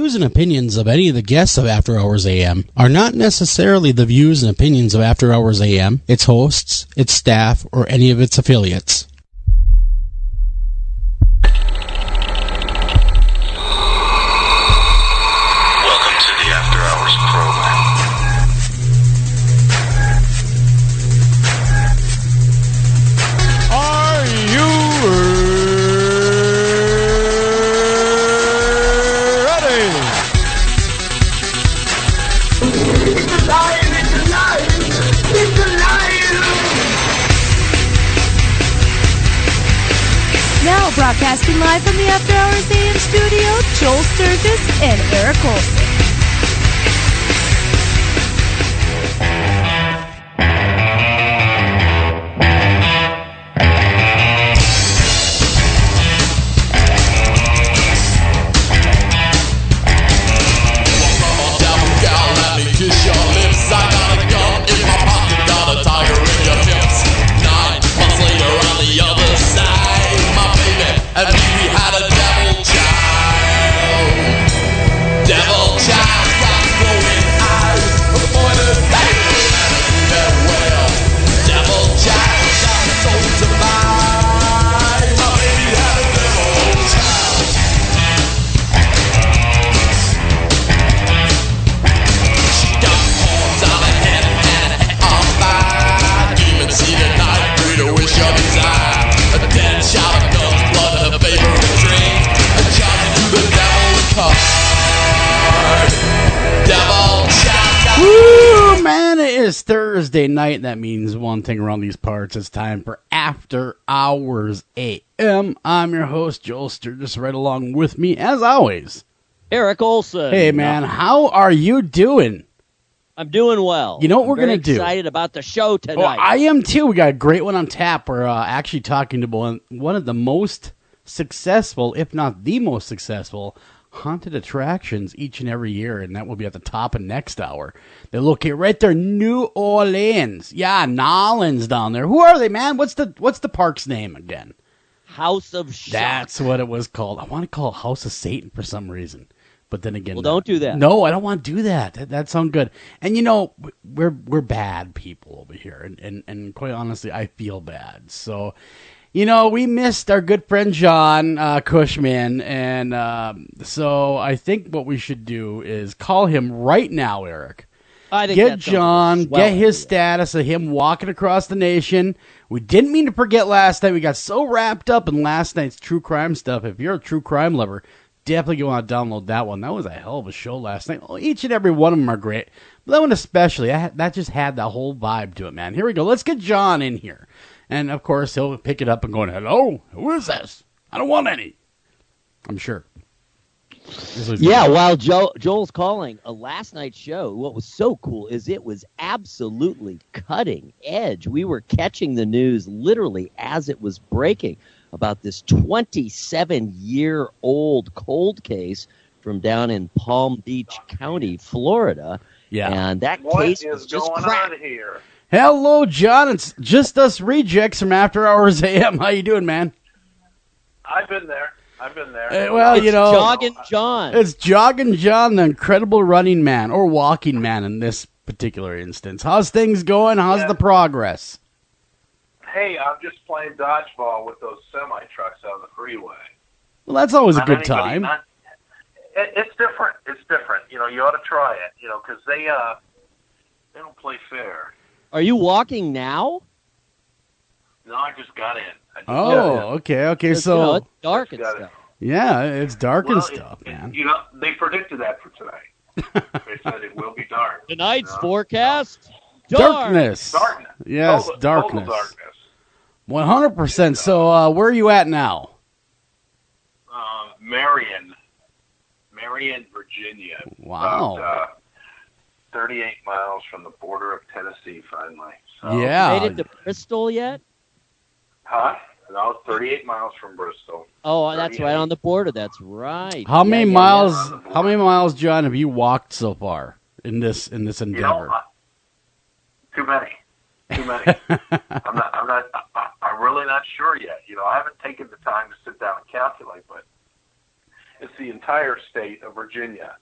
views and opinions of any of the guests of After Hours AM are not necessarily the views and opinions of After Hours AM, its hosts, its staff, or any of its affiliates. Welcome to the After Hours program. Are you ready? It's alive! It's alive! It's alive! Now broadcasting live from the After Hours AM studio, Joel Sturgis and Eric Olson. And we had a devil child. Devil child got glowing eyes. The point is that farewell. Devil child got soul to buy. My baby had a devil child. She got horns on her head and a head on fire. Demon see the night through the wish of his eye. A dead child of guns, blood, her favorite drink. A child to do the devil card. Devil child. Woo, man, it is Thursday night. That means one thing around these parts. It's time for After Hours AM. I'm your host, Joel Sturgis, right along with me, as always. Eric Olson. Hey, man, how are you doing? I'm doing well. You know what we're Very going to do? excited about the show tonight. Well, I am too. We got a great one on tap. We're actually talking to one of the most successful, if not the most successful, haunted attractions each and every year, and that will be at the top of next hour. They're located right there, New Orleans. Yeah, Nolans down there. Who are they, man? What's the park's name again? House of Shock. That's what it was called. I want to call it House of Satan for some reason. But then again, Well, don't do that. No, I don't want to do that. That sounds good. And you know, we're bad people over here, and quite honestly, I feel bad. So, you know, we missed our good friend John Cushman, and so I think what we should do is call him right now, Eric. I think Get that sounds John, like a swell get his idea. status of him walking across the nation. We didn't mean to forget last night. We got so wrapped up in last night's true crime stuff. If you're a true crime lover, definitely go want to download that one. That was a hell of a show last night. Well, each and every one of them are great. But that one especially, that just had that whole vibe to it, man. Here we go. Let's get John in here. And, of course, he'll pick it up and go, hello, who is this? I don't want any. I'm sure. Yeah, while Joel's calling, last night's show, what was so cool is it was absolutely cutting edge. We were catching the news literally as it was breaking about this 27-year-old cold case from down in Palm Beach County, Florida. Yeah. And that What case is was just going cracked. on here? Hello, John. It's just us rejects from After Hours AM. How you doing, man? I've been there. Well, It's you know, Jogging John. it's Jogging John, the incredible running man, or walking man in this particular instance. How's things going? How's Yeah. the progress? Hey, I'm just playing dodgeball with those semi-trucks on the freeway. Well, that's always a Not good anybody- time. not- it's different. It's different. You know, you ought to try it, you know, because they don't play fair. Are you walking now? No, I just got in. Okay. 'Cause, you So, know, it's dark and Got it. stuff. yeah, it's dark and Well, stuff, man. You know, they predicted that for tonight. They said it will be dark. Tonight's you know? forecast, dark. Darkness. Darkness. Yes, Total darkness. darkness. 100%. So, where are you at now? Marion, Virginia. Wow. About, 38 miles from the border of Tennessee, finally. So, Yeah. Made it to Bristol yet? Huh? No, 38 miles from Bristol. Oh, that's 38. right on the border. That's right. How many Yeah, yeah, miles? yeah. How many miles, John, have you walked so far in this endeavor? You know, too many. I'm really not sure yet. You know, I haven't taken the time to sit down and calculate, but It's the entire state of Virginia,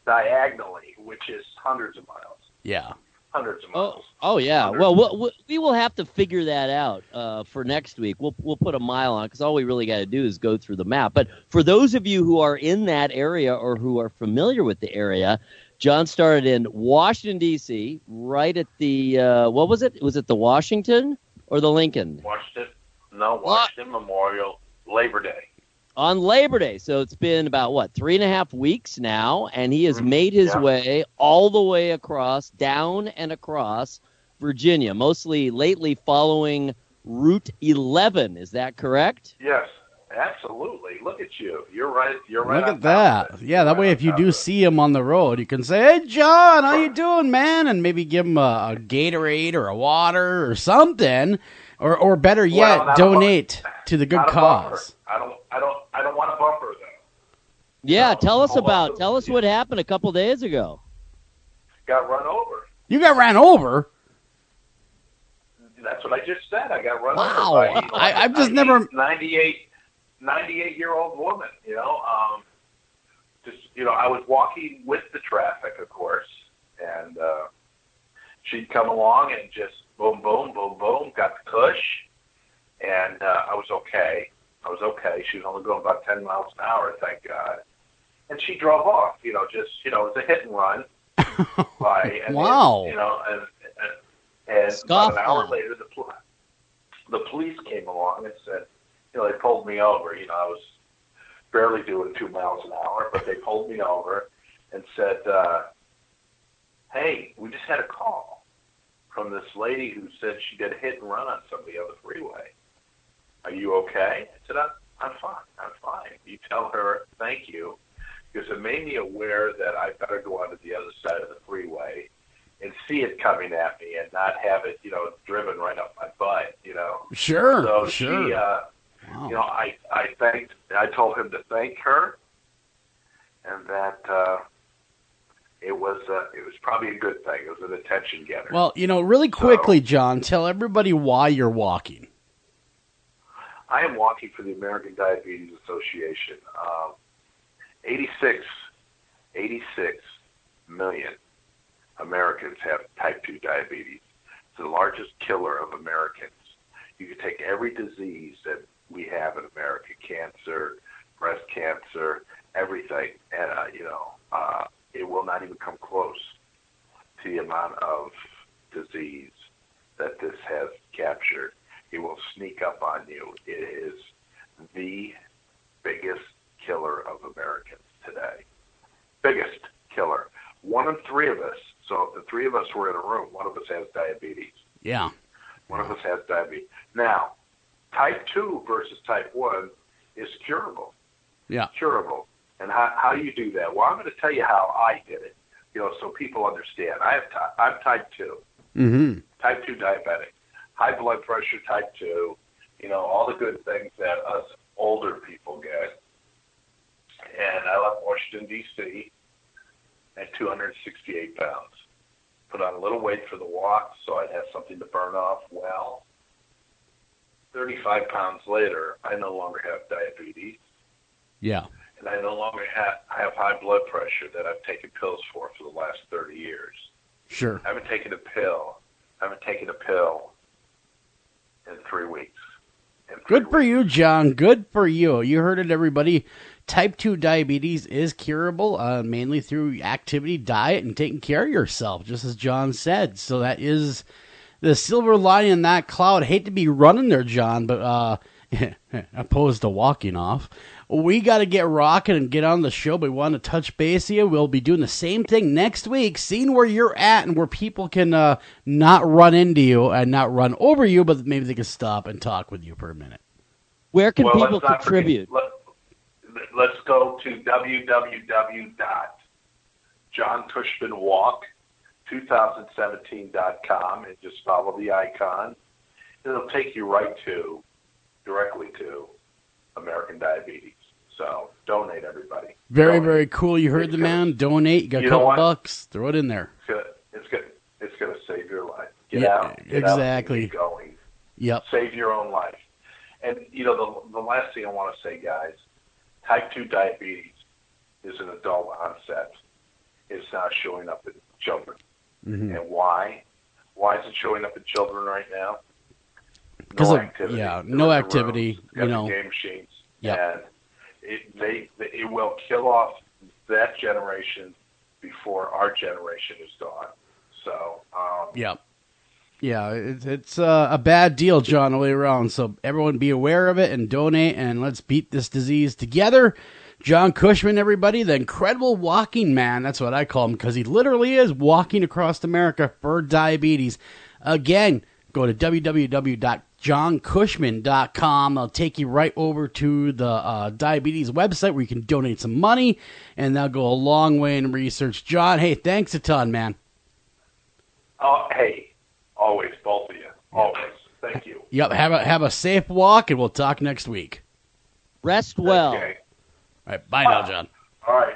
diagonally, which is hundreds of miles. Yeah. Hundreds of miles. Oh yeah. Hundreds. Well, we will have to figure that out for next week. We'll put a mile on it because all we really got to do is go through the map. But for those of you who are in that area or who are familiar with the area, John started in Washington, D.C., right at the, what was it? Was it the Washington or the Lincoln? Washington Memorial, Labor Day. On Labor Day. So it's been about, 3.5 weeks now, and he has made his way all the way across, down and across Virginia, mostly lately following Route 11. Is that correct? Yes, absolutely. Look at you. You're right. You're right. Look at that. Yeah, that way if you do see him on the road, you can say, "Hey, John, how you doing, man?" And maybe give him a Gatorade or a water or something. Or better yet, donate to the good cause. I don't want a bumper though. Yeah, tell us what happened a couple days ago. Got run over. You got ran over? That's what I just said. I got run wow. over. Wow. I've just never 98-year-old woman, I was walking with the traffic, of course, and she'd come along and just boom, boom, boom, boom, got the cush, and I was okay. She was only going about 10 miles an hour, thank God. And she drove off, it was a hit and run. Wow. And about an hour later, the police came along and said, they pulled me over. I was barely doing 2 miles an hour, but they pulled me over and said, hey, we just had a call from this lady who said she did a hit and run on somebody on the freeway. Are you okay? I said, I'm fine. You tell her thank you, because it made me aware that I better go onto the other side of the freeway and see it coming at me and not have it, driven right up my butt, Sure. So sure. she, wow. I told him to thank her, and that it was probably a good thing. It was an attention getter. Well, really quickly, John, tell everybody why you're walking. I am walking for the American Diabetes Association. 86 million Americans have type 2 diabetes. It's the largest killer of Americans. You can take every disease that we have in America, cancer, breast cancer, everything, and it will not even come close to the amount of disease that this has captured. It will sneak up on you. It is the biggest killer of Americans today. Biggest killer. 1 in 3 of us, so if the 3 of us were in a room, 1 of us has diabetes. Yeah. 1 of us has diabetes. Now, type 2 versus type 1 is curable. Yeah. Curable. And how do you do that? Well, I'm going to tell you how I did it, so people understand. I'm type 2. Mm-hmm. Type 2 diabetic. High blood pressure, type 2, all the good things that us older people get. And I left Washington, D.C. at 268 pounds. Put on a little weight for the walk so I'd have something to burn off. Well, 35 pounds later, I no longer have diabetes. Yeah. And I no longer have high blood pressure that I've taken pills for the last 30 years. Sure. I haven't taken a pill in 3 weeks. Good for you, John. Good for you. You heard it, everybody. Type 2 diabetes is curable, mainly through activity, diet, and taking care of yourself, just as John said. So that is the silver lining in that cloud. I hate to be running there, John, but opposed to walking off. We got to get rocking and get on the show, but we want to touch base with you. We'll be doing the same thing next week, seeing where you're at and where people can not run into you and not run over you, but maybe they can stop and talk with you for a minute. Where can people contribute? Let's go to www.johntushmanwalk2017.com and just follow the icon. It'll take you directly to American Diabetes. So donate, everybody. Very cool. You heard the man. Donate. You got a couple bucks. Throw it in there. It's going to save your life. Get out. Exactly. Get going. Yep. Save your own life. And the last thing I want to say, guys, type 2 diabetes is an adult onset. It's not showing up in children. Mm-hmm. And why? Why is it showing up in children right now? No activity. Yeah, They're no in the activity. rooms, got You know, the game machines. Yep. And it will kill off that generation before our generation is gone. So, yeah, it's a bad deal, John, all the way around. So everyone be aware of it and donate, and let's beat this disease together. John Cushman, everybody, the incredible walking man. That's what I call him, because he literally is walking across America for diabetes. Again, go to www.johncushman.com. They'll take you right over to the diabetes website where you can donate some money, and that'll go a long way in research. John, hey, thanks a ton, man. oh, hey, always, both of you. Always. Thank you. Yep, have a safe walk, and we'll talk next week. Rest well. Okay. All right, bye now, John. All right.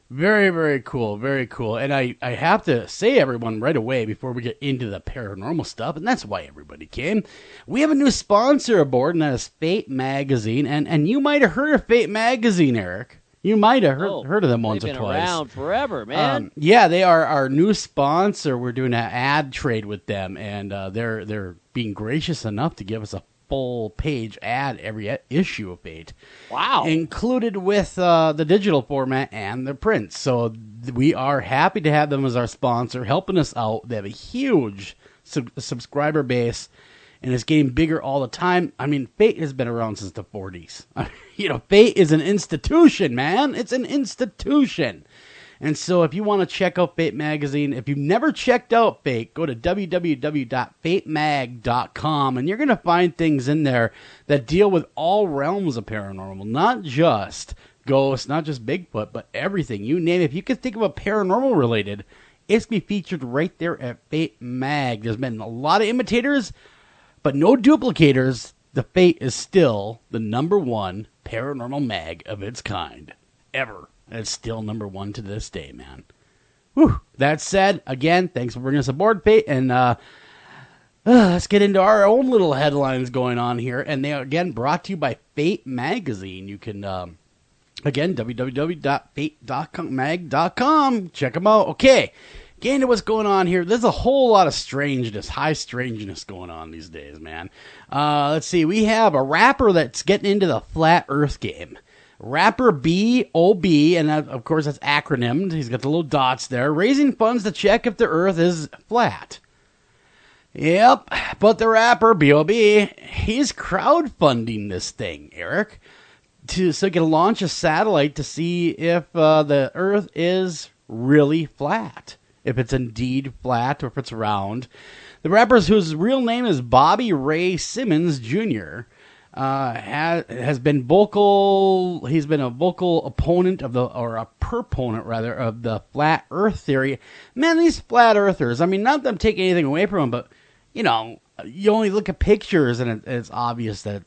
Very, very cool, very cool. And I have to say, everyone, right away before we get into the paranormal stuff, and that's why everybody came, we have a new sponsor aboard, and that is Fate Magazine. And you might have heard of Fate Magazine, Eric. You might have heard of them once or twice. They've been around forever, man. Yeah, they are our new sponsor. We're doing an ad trade with them, and they're being gracious enough to give us a full-page ad every issue of Fate. Wow. Included with the digital format and the print. So we are happy to have them as our sponsor, helping us out. They have a huge subscriber base, and it's getting bigger all the time. I mean, Fate has been around since the 40s. You know, Fate is an institution, man. It's an institution. And so if you want to check out Fate Magazine, if you've never checked out Fate, go to www.fatemag.com, and you're going to find things in there that deal with all realms of paranormal, not just ghosts, not just Bigfoot, but everything. You name it. If you can think of a paranormal related, it's going to be featured right there at Fate Mag. There's been a lot of imitators, but no duplicators. The Fate is still the #1 paranormal mag of its kind ever. And it's still #1 to this day, man. Whew. That said, again, thanks for bringing us aboard, Fate. And let's get into our own little headlines going on here. And they are, again, brought to you by Fate Magazine. You can, again, www.fate.mag.com. Check them out. Okay, getting into what's going on here. There's a whole lot of strangeness, high strangeness going on these days, man. Let's see. We have a rapper that's getting into the flat earth game. Rapper B.O.B., and of course that's acronymed. He's got the little dots there. Raising funds to check if the earth is flat. Yep, but the rapper B.O.B., he's crowdfunding this thing, Eric, so he can launch a satellite to see if the earth is really flat. If it's indeed flat or if it's round. The rapper, whose real name is Bobby Ray Simmons Jr., has been vocal. He's been a vocal opponent of a proponent rather of the flat Earth theory. Man, these flat Earthers. I mean, not them taking anything away from them, but you know, you only look at pictures and it's obvious that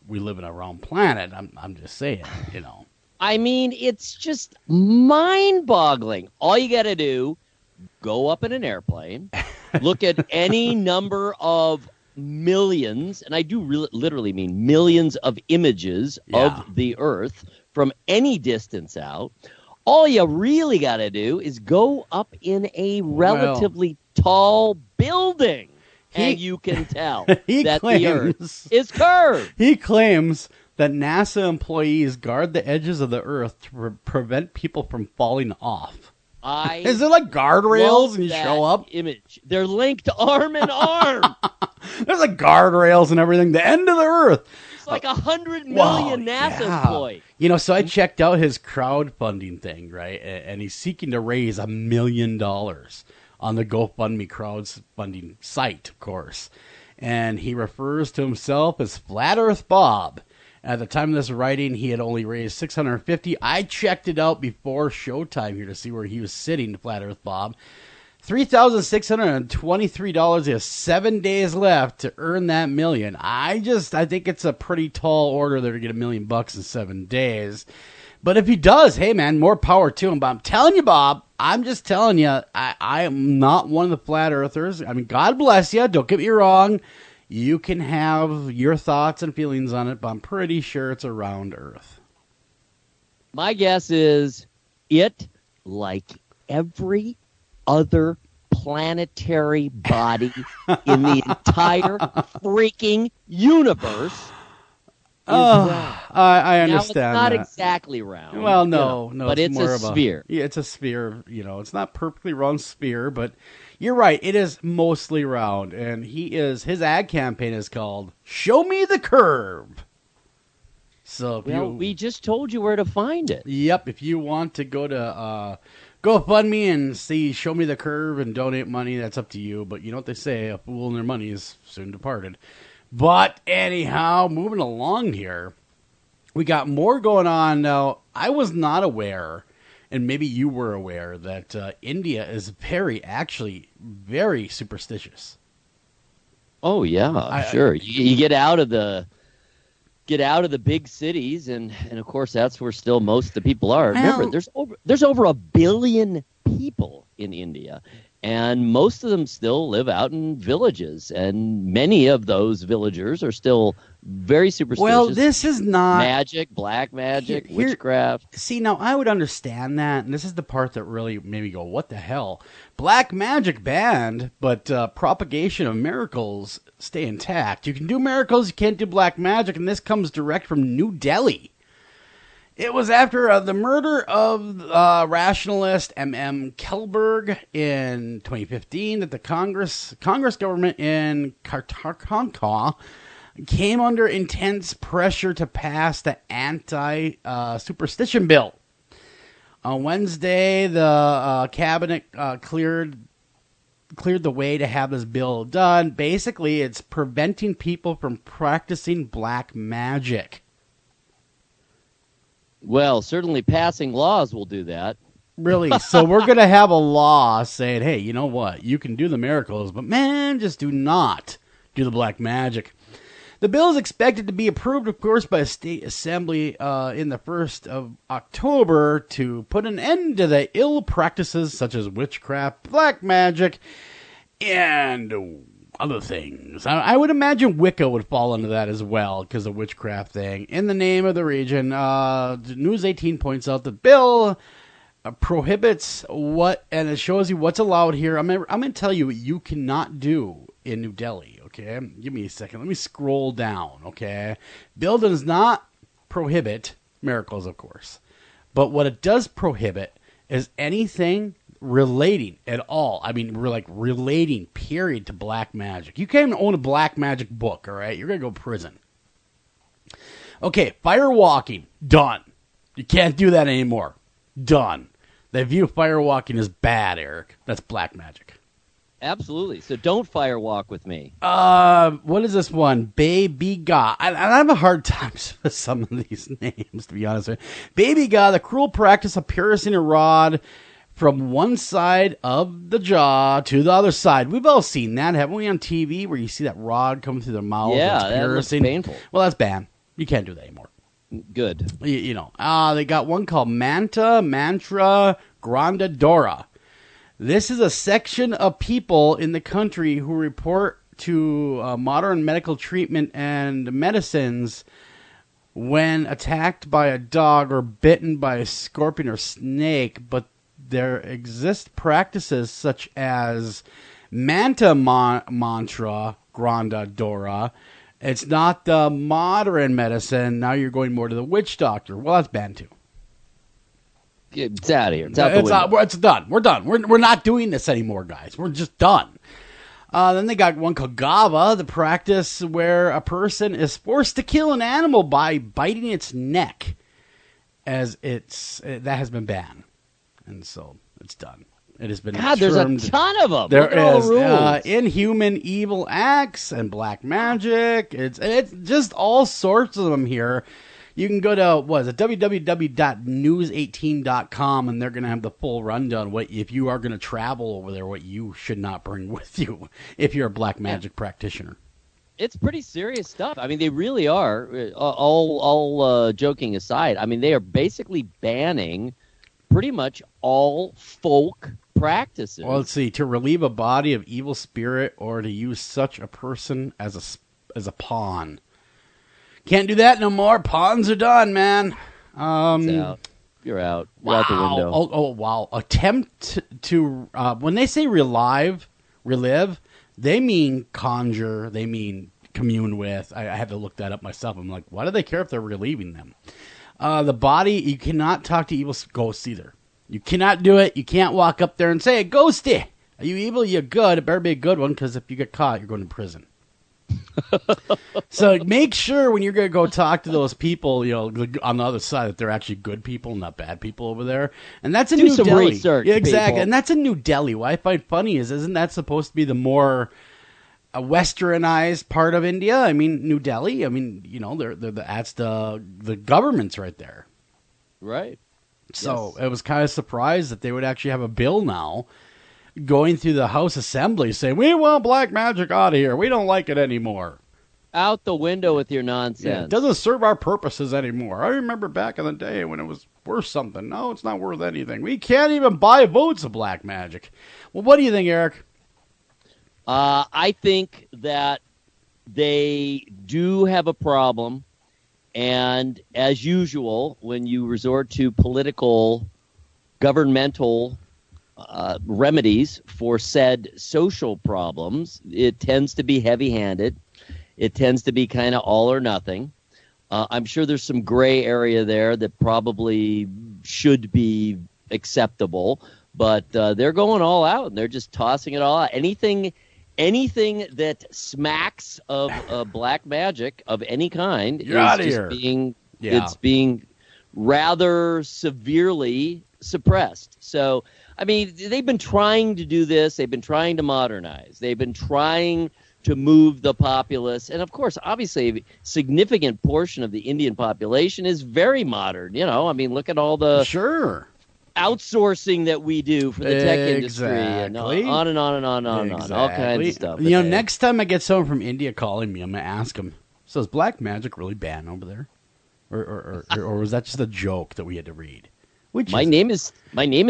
we live in a round planet. I'm just saying, I mean, it's just mind-boggling. All you got to do, go up in an airplane, look at any number of millions, and I do literally mean millions of images of the Earth from any distance out. All you really got to do is go up in a relatively tall building, and you can tell that the Earth is curved. He claims that NASA employees guard the edges of the Earth to prevent people from falling off. Is it like guardrails and you show up? Image. They're linked arm in arm. There's like guardrails and everything. The end of the Earth. It's like 100 million NASA employees. So I checked out his crowdfunding thing, right? And he's seeking to raise $1 million on the GoFundMe crowdfunding site, of course. And he refers to himself as Flat Earth Bob. At the time of this writing, he had only raised $650. I checked it out before showtime here to see where he was sitting, Flat Earth Bob. $3,623. He has 7 days left to earn that $1 million. I think it's a pretty tall order there to get $1 million in 7 days. But if he does, hey man, more power to him. But I'm telling you, Bob, I'm just telling you, I am not one of the flat earthers. I mean, God bless you. Don't get me wrong. You can have your thoughts and feelings on it, but I'm pretty sure it's a round Earth. My guess is it, like every other planetary body in the entire freaking universe, is round. I Now, understand it's not that. exactly round. Well, no, but it's more a of sphere. Yeah, it's a sphere. It's not perfectly round sphere, but you're right. It is mostly round, and his ad campaign is called "Show Me the Curve." So, we just told you where to find it. Yep, if you want to go to GoFundMe and see "Show Me the Curve" and donate money, that's up to you. But you know what they say: a fool and their money is soon departed. But anyhow, moving along here, we got more going on now. I was not aware, and maybe you were aware, that India is very superstitious. Oh yeah, sure. You get out of the big cities, and of course that's where still most of the people are. Remember, there's over 1 billion people in India. And most of them still live out in villages, and many of those villagers are still very superstitious. Well, this is not magic, black magic, witchcraft. See, now I would understand that, and this is the part that really made me go, "What the hell?" Black magic banned, but propagation of miracles stay intact. You can do miracles, you can't do black magic, and this comes direct from New Delhi. It was after the murder of rationalist M.M. Kelberg in 2015 that the Congress government in Karnataka came under intense pressure to pass the anti-superstition bill. On Wednesday, the cabinet cleared the way to have this bill done. Basically, it's preventing people from practicing black magic. Well, certainly passing laws will do that. Really? So we're going to have a law saying, hey, you know what? You can do the miracles, but man, just do not do the black magic. The bill is expected to be approved, of course, by a state assembly in the 1st of October to put an end to the ill practices such as witchcraft, black magic, and other things. I would imagine Wicca would fall into that as well because of witchcraft thing. In the name of the region, News 18 points out the bill prohibits and it shows you what's allowed here. I'm going to tell you what you cannot do in New Delhi, okay? Give me a second. Let me scroll down, okay? Bill does not prohibit miracles, of course. But what it does prohibit is anything relating at all. I mean, we're like relating, period, to black magic. You can't even own a black magic book, all right? You're going to go to prison. Okay, firewalking, done. You can't do that anymore. Done. They view firewalking as bad, Eric. That's black magic. Absolutely. So don't firewalk with me. What is this one? Baby Ga. I have a hard time with some of these names, to be honest with you. Baby Ga, the cruel practice of piercing a rod from one side of the jaw to the other side. We've all seen that, haven't we, on TV, where you see that rod coming through their mouth? Yeah, that looks painful. Well, that's banned. You can't do that anymore. Good. They got one called Mantra Grandadora. This is a section of people in the country who report to modern medical treatment and medicines when attacked by a dog or bitten by a scorpion or snake, but there exist practices such as Mantra Grandadora. It's not the modern medicine. Now you're going more to the witch doctor. Well, that's banned too. It's out of here. It's out the window. It's done. We're done. We're not doing this anymore, guys. We're just done. Then they got one called Gava, the practice where a person is forced to kill an animal by biting its neck, that has been banned, and so it's done. It has been God, there's a ton of them. There is inhuman evil acts and black magic. It's just all sorts of them here. You can go to www.news18.com and they're going to have the full rundown. If you are going to travel over there, what you should not bring with you if you're a black magic practitioner. It's pretty serious stuff. I mean, they really are. All joking aside, I mean, they are basically banning pretty much all folk practices. Well, let's see. To relieve a body of evil spirit or to use such a person as a pawn. Can't do that no more. Pawns are done, man. You're out. You're out the window. Oh, wow. Attempt to, when they say relive, they mean conjure, they mean commune with. I had to look that up myself. I'm like, why do they care if they're relieving them? The body, you cannot talk to evil ghosts either. You cannot do it. You can't walk up there and say, ghosty, are you evil? You're good. It better be a good one, because if you get caught, you're going to prison. So make sure when you're going to go talk to those people, on the other side, that they're actually good people, not bad people over there. And that's in New some Delhi. research, Yeah, exactly. people. And that's in New Delhi. What I find funny isn't that supposed to be the more westernized part of India? I mean, New Delhi. I mean, that's the government's right there. Right. So Yes. I was kind of surprised that they would actually have a bill now going through the House Assembly saying, we want black magic out of here. We don't like it anymore. Out the window with your nonsense. Yeah, it doesn't serve our purposes anymore. I remember back in the day when it was worth something. No, it's not worth anything. We can't even buy votes of black magic. Well, what do you think, Eric? I think that they do have a problem. And as usual, when you resort to political, governmental remedies for said social problems, it tends to be heavy-handed. It tends to be kind of all or nothing. I'm sure there's some gray area there that probably should be acceptable, but they're going all out and they're just tossing it all out. Anything that smacks of black magic of any kind You're outta is here. It's being rather severely suppressed. So, I mean, they've been trying to do this. They've been trying to modernize. They've been trying to move the populace. And, of course, obviously, a significant portion of the Indian population is very modern. I mean, look at all the outsourcing that we do for the tech industry. And on and on and on and on and on. All kinds of stuff. Next time I get someone from India calling me, I'm going to ask them, so is black magic really banned over there? Or was that just a joke that we had to read? My name is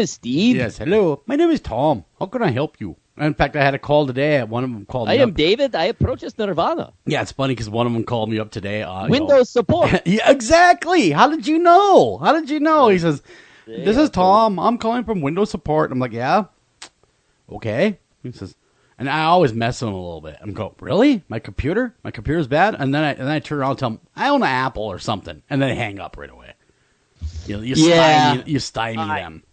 Steve. Yes, hello. My name is Tom. How can I help you? In fact, I had a call today. One of them called me I am up. David. I approach as Nirvana. Yeah, it's funny because one of them called me up today. Windows support. Yeah, exactly. How did you know? He says, this is Tom. I'm calling from Windows support. I'm like, yeah? Okay. He says, and I always mess with him a little bit. I'm going, really? My computer's bad? And then I turn around and tell him, I own an Apple or something. And then I hang up right away. You stymie them.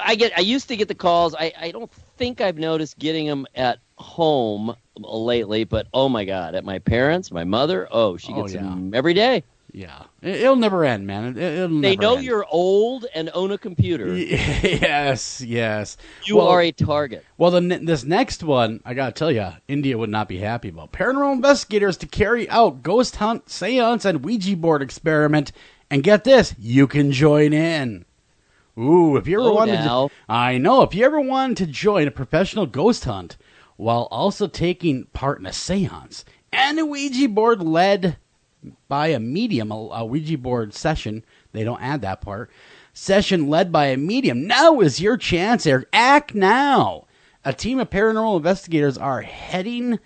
I used to get the calls. I don't think I've noticed getting them at home lately, but oh my God, at my parents, my mother, she gets them every day. Yeah, it'll never end, man. They know you're old and own a computer. Yes. You are a target. Well, this next one, I gotta tell you, India would not be happy about. Paranormal investigators to carry out ghost hunt, seance, and Ouija board experiment. And get this, you can join in. Ooh, if you ever if you ever wanted to join a professional ghost hunt while also taking part in a seance and a Ouija board led by a medium, a Ouija board session, they don't add that part, session led by a medium, now is your chance, Eric. Act now. A team of paranormal investigators are heading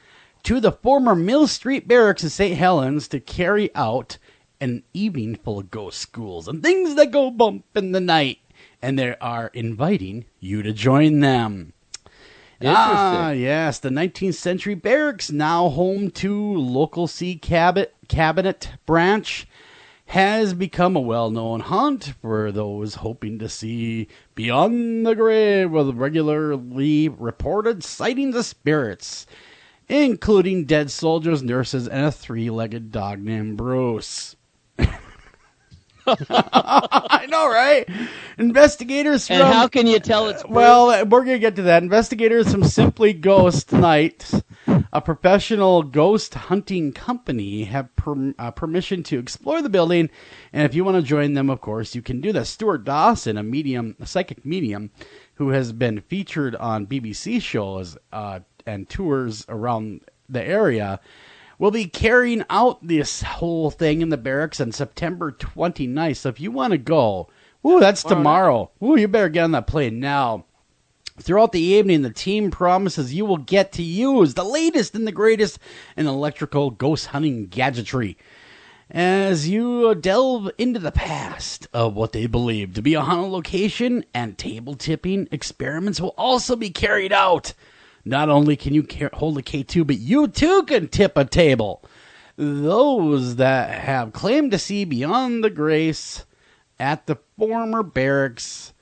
to the former Mill Street Barracks in St. Helens to carry out an evening full of ghost schools and things that go bump in the night. And they are inviting you to join them. Interesting. Yes, the 19th century barracks, now home to local C cabinet branch, has become a well-known haunt for those hoping to see beyond the grave with regularly reported sightings of spirits, including dead soldiers, nurses, and a three-legged dog named Bruce. I know, right? Investigators from... And how can you tell it's... Well, we're going to get to that. Investigators from Simply Ghost Night, a professional ghost hunting company, have permission to explore the building. And if you want to join them, of course, you can do that. Stuart Dawson, a psychic medium, who has been featured on BBC shows and tours around the area, will be carrying out this whole thing in the barracks on September 29th. So if you want to go, that's tomorrow. You better get on that plane now. Throughout the evening, the team promises you will get to use the latest and the greatest in electrical ghost hunting gadgetry. as you delve into the past of what they believe to be a haunted location, and table tipping experiments will also be carried out. Not only can you hold a K2, but you too can tip a table. Those that have claimed to see beyond the grace at the former barracks.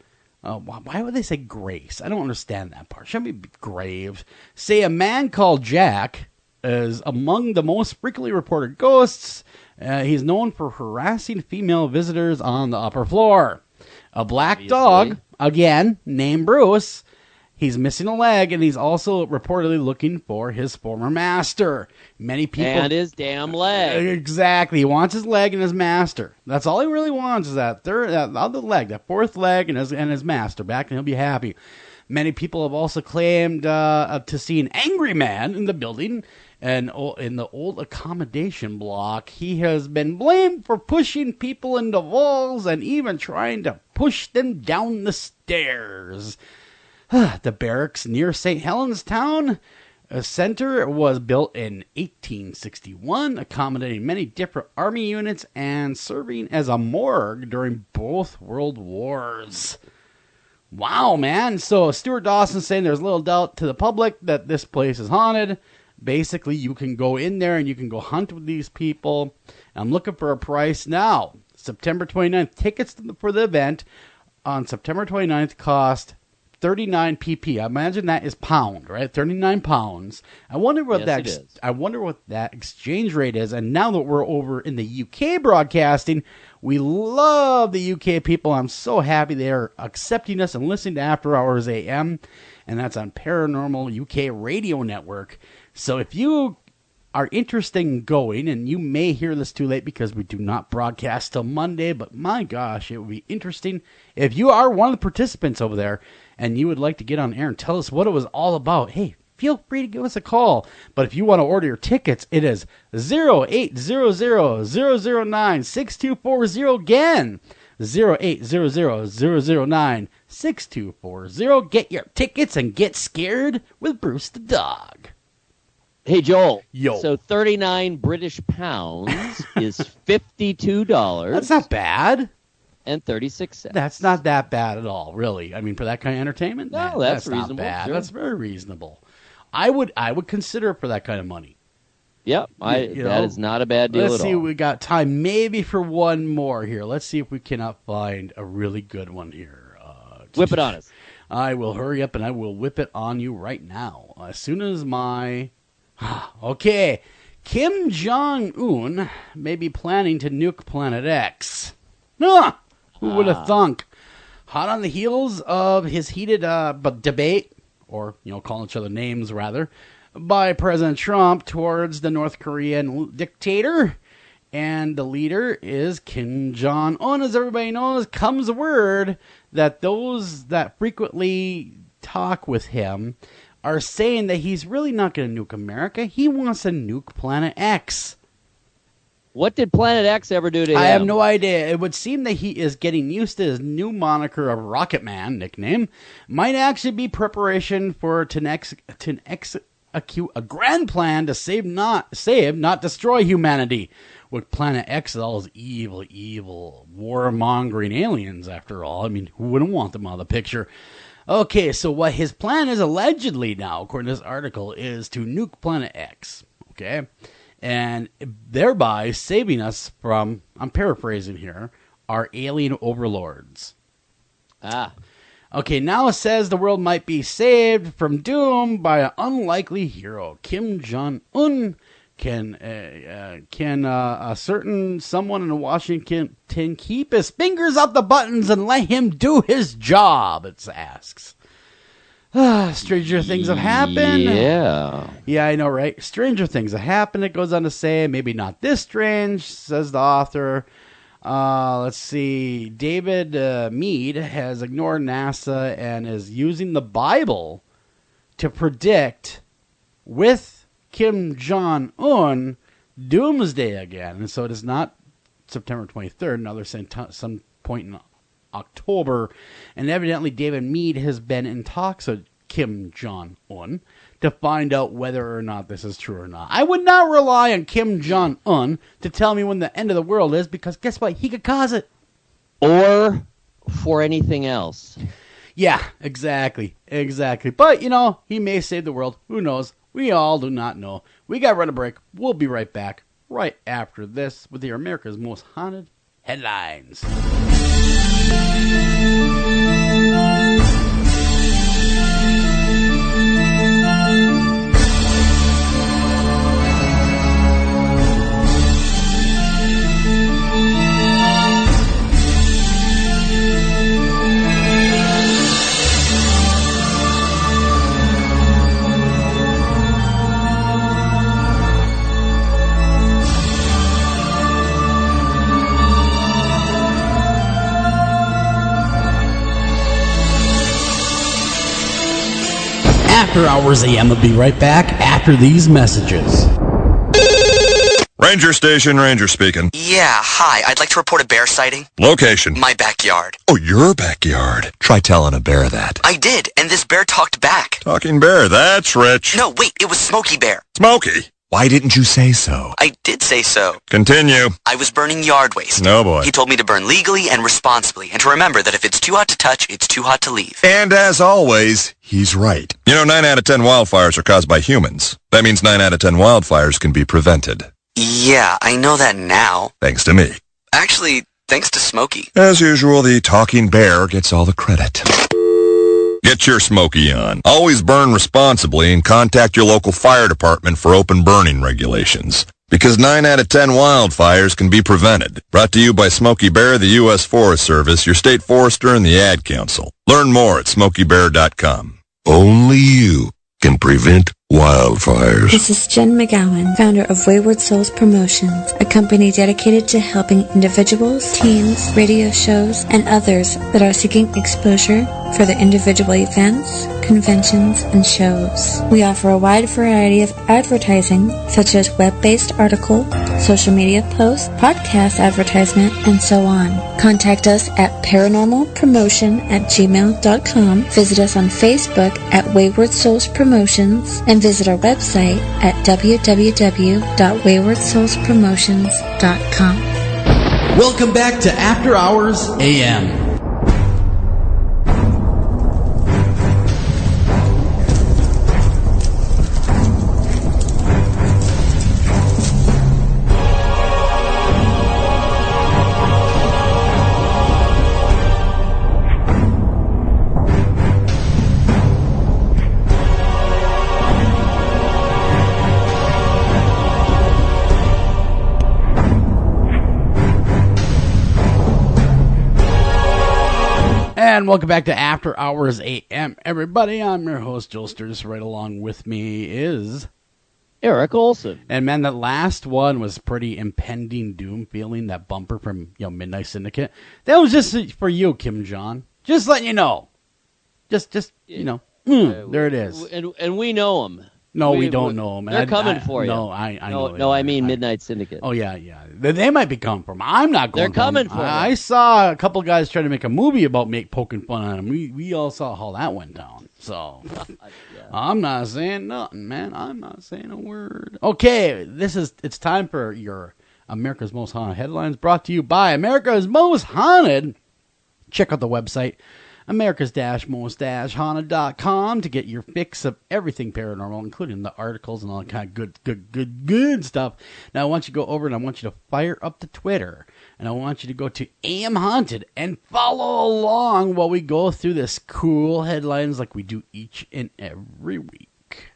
Why would they say grace? I don't understand that part. Shouldn't be graves. Say a man called Jack is among the most frequently reported ghosts. He's known for harassing female visitors on the upper floor. A black dog, again, named Bruce. He's missing a leg, and he's also reportedly looking for his former master. Many people... And his damn leg. Exactly. He wants his leg and his master. That's all he really wants is that other leg, that fourth leg and his master back, and he'll be happy. Many people have also claimed to see an angry man in the building, and in the old accommodation block. He has been blamed for pushing people into walls and even trying to push them down the stairs. The barracks near St. Helens Town Center was built in 1861, accommodating many different army units and serving as a morgue during both world wars. Wow, man. So Stuart Dawson's saying there's little doubt to the public that this place is haunted. Basically, you can go in there and you can go hunt with these people. I'm looking for a price now. September 29th, tickets for the event on September 29th cost 39 pp. I imagine that is pound, right? 39 pounds. I wonder what that exchange rate is. And now that we're over in the UK broadcasting, we love the UK people. I'm so happy they are accepting us and listening to After Hours AM, and that's on Paranormal UK Radio Network. So if you are interested in going, and you may hear this too late because we do not broadcast till Monday, but my gosh, it would be interesting if you are one of the participants over there and you would like to get on air and tell us what it was all about. Hey, feel free to give us a call. But if you want to order your tickets, it is 0800-009-6240. Again, 0800-009-6240. Get your tickets and get scared with Bruce the Dog. Hey, Joel. Yo. So 39 British pounds is $52. That's not bad. And 36 cents. That's not that bad at all, really. I mean, for that kind of entertainment, no, that's reasonable. Not bad. Sure. That's very reasonable. I would consider it for that kind of money. Yep, that is not a bad deal at all. Let's see, we got time maybe for one more here. Let's see if we cannot find a really good one here. Whip it on us. I will hurry up and I will whip it on you right now. As soon as my... Okay. Kim Jong-un may be planning to nuke Planet X. Who would have thunk? Hot on the heels of his heated debate, or, calling each other names, rather, by President Trump towards the North Korean dictator, and the leader is Kim Jong-un, as everybody knows, comes word that those that frequently talk with him are saying that he's really not going to nuke America. He wants to nuke Planet X. What did Planet X ever do to him? I have no idea. It would seem that he is getting used to his new moniker of Rocket Man, nickname. Might actually be preparation for to execute a grand plan to save, not destroy humanity. With Planet X, all those evil, warmongering aliens, after all. I mean, who wouldn't want them out of the picture? Okay, so what his plan is allegedly now, according to this article, is to nuke Planet X. Okay? And thereby saving us from, I'm paraphrasing here, our alien overlords. Okay, now it says the world might be saved from doom by an unlikely hero. Kim Jong-un can a certain someone in Washington keep his fingers off the buttons and let him do his job, it asks. Stranger things have happened. Yeah, I know, right? Stranger things have happened, it goes on to say. Maybe not this strange, says the author. Let's see. David Mead has ignored NASA and is using the Bible to predict with Kim Jong-un doomsday again. And so it is not September 23rd. Now they're saying some point in October. And evidently David Mead has been in talks with Kim Jong-un to find out whether or not this is true or not. I would not rely on Kim Jong-un to tell me when the end of the world is, because guess what? He could cause it. Or for anything else. Yeah, exactly. But, he may save the world. Who knows? We all do not know. We got to run a break. We'll be right back right after this with your America's Most Haunted headlines. After Hours AM will be right back after these messages. Ranger Station, Ranger speaking. Yeah, hi. I'd like to report a bear sighting. Location. My backyard. Oh, your backyard. Try telling a bear that. I did, and this bear talked back. Talking bear, that's rich. No, wait, it was Smokey Bear. Smokey? Why didn't you say so? I did say so. Continue. I was burning yard waste. No, boy. He told me to burn legally and responsibly, and to remember that if it's too hot to touch, it's too hot to leave. And as always, he's right. 9 out of 10 wildfires are caused by humans. That means 9 out of 10 wildfires can be prevented. Yeah, I know that now. Thanks to me. Actually, thanks to Smokey. As usual, the talking bear gets all the credit. Get your Smokey on. Always burn responsibly and contact your local fire department for open burning regulations. Because 9 out of 10 wildfires can be prevented. Brought to you by Smokey Bear, the U.S. Forest Service, your state forester, and the Ad Council. Learn more at smokeybear.com. Only you can prevent wildfires. This is Jen McGowan, founder of Wayward Souls Promotions, a company dedicated to helping individuals, teams, radio shows, and others that are seeking exposure for their individual events, conventions, and shows. We offer a wide variety of advertising, such as web-based article, social media posts, podcast advertisement, and so on. Contact us at paranormalpromotion@gmail.com, visit us on Facebook at Wayward Souls Promotions, and visit our website at www.waywardsoulspromotions.com. Welcome back to After Hours AM. And welcome back to After Hours AM, everybody. I'm your host, Joel Sturgis. Right along with me is Eric Olson. And man, that last one was pretty impending doom feeling. That bumper from Midnight Syndicate. That was just for you, Kim Jong. Just letting you know. There it is. And we know them. No, we don't know them. They're coming for you. No, I know. No, I mean Midnight Syndicate. Oh, yeah. They might be coming from. I'm not going. They're coming for you. I saw a couple guys trying to make a movie about poking fun on them. We all saw how that went down. So I'm not saying nothing, man. I'm not saying a word. Okay, it's time for your America's Most Haunted headlines, brought to you by America's Most Haunted. Check out the website, America's-most-haunted.com, to get your fix of everything paranormal, including the articles and all that kind of good stuff. Now, I want you to go over and I want you to fire up the Twitter, and I want you to go to AM Haunted and follow along while we go through this cool headlines like we do each and every week.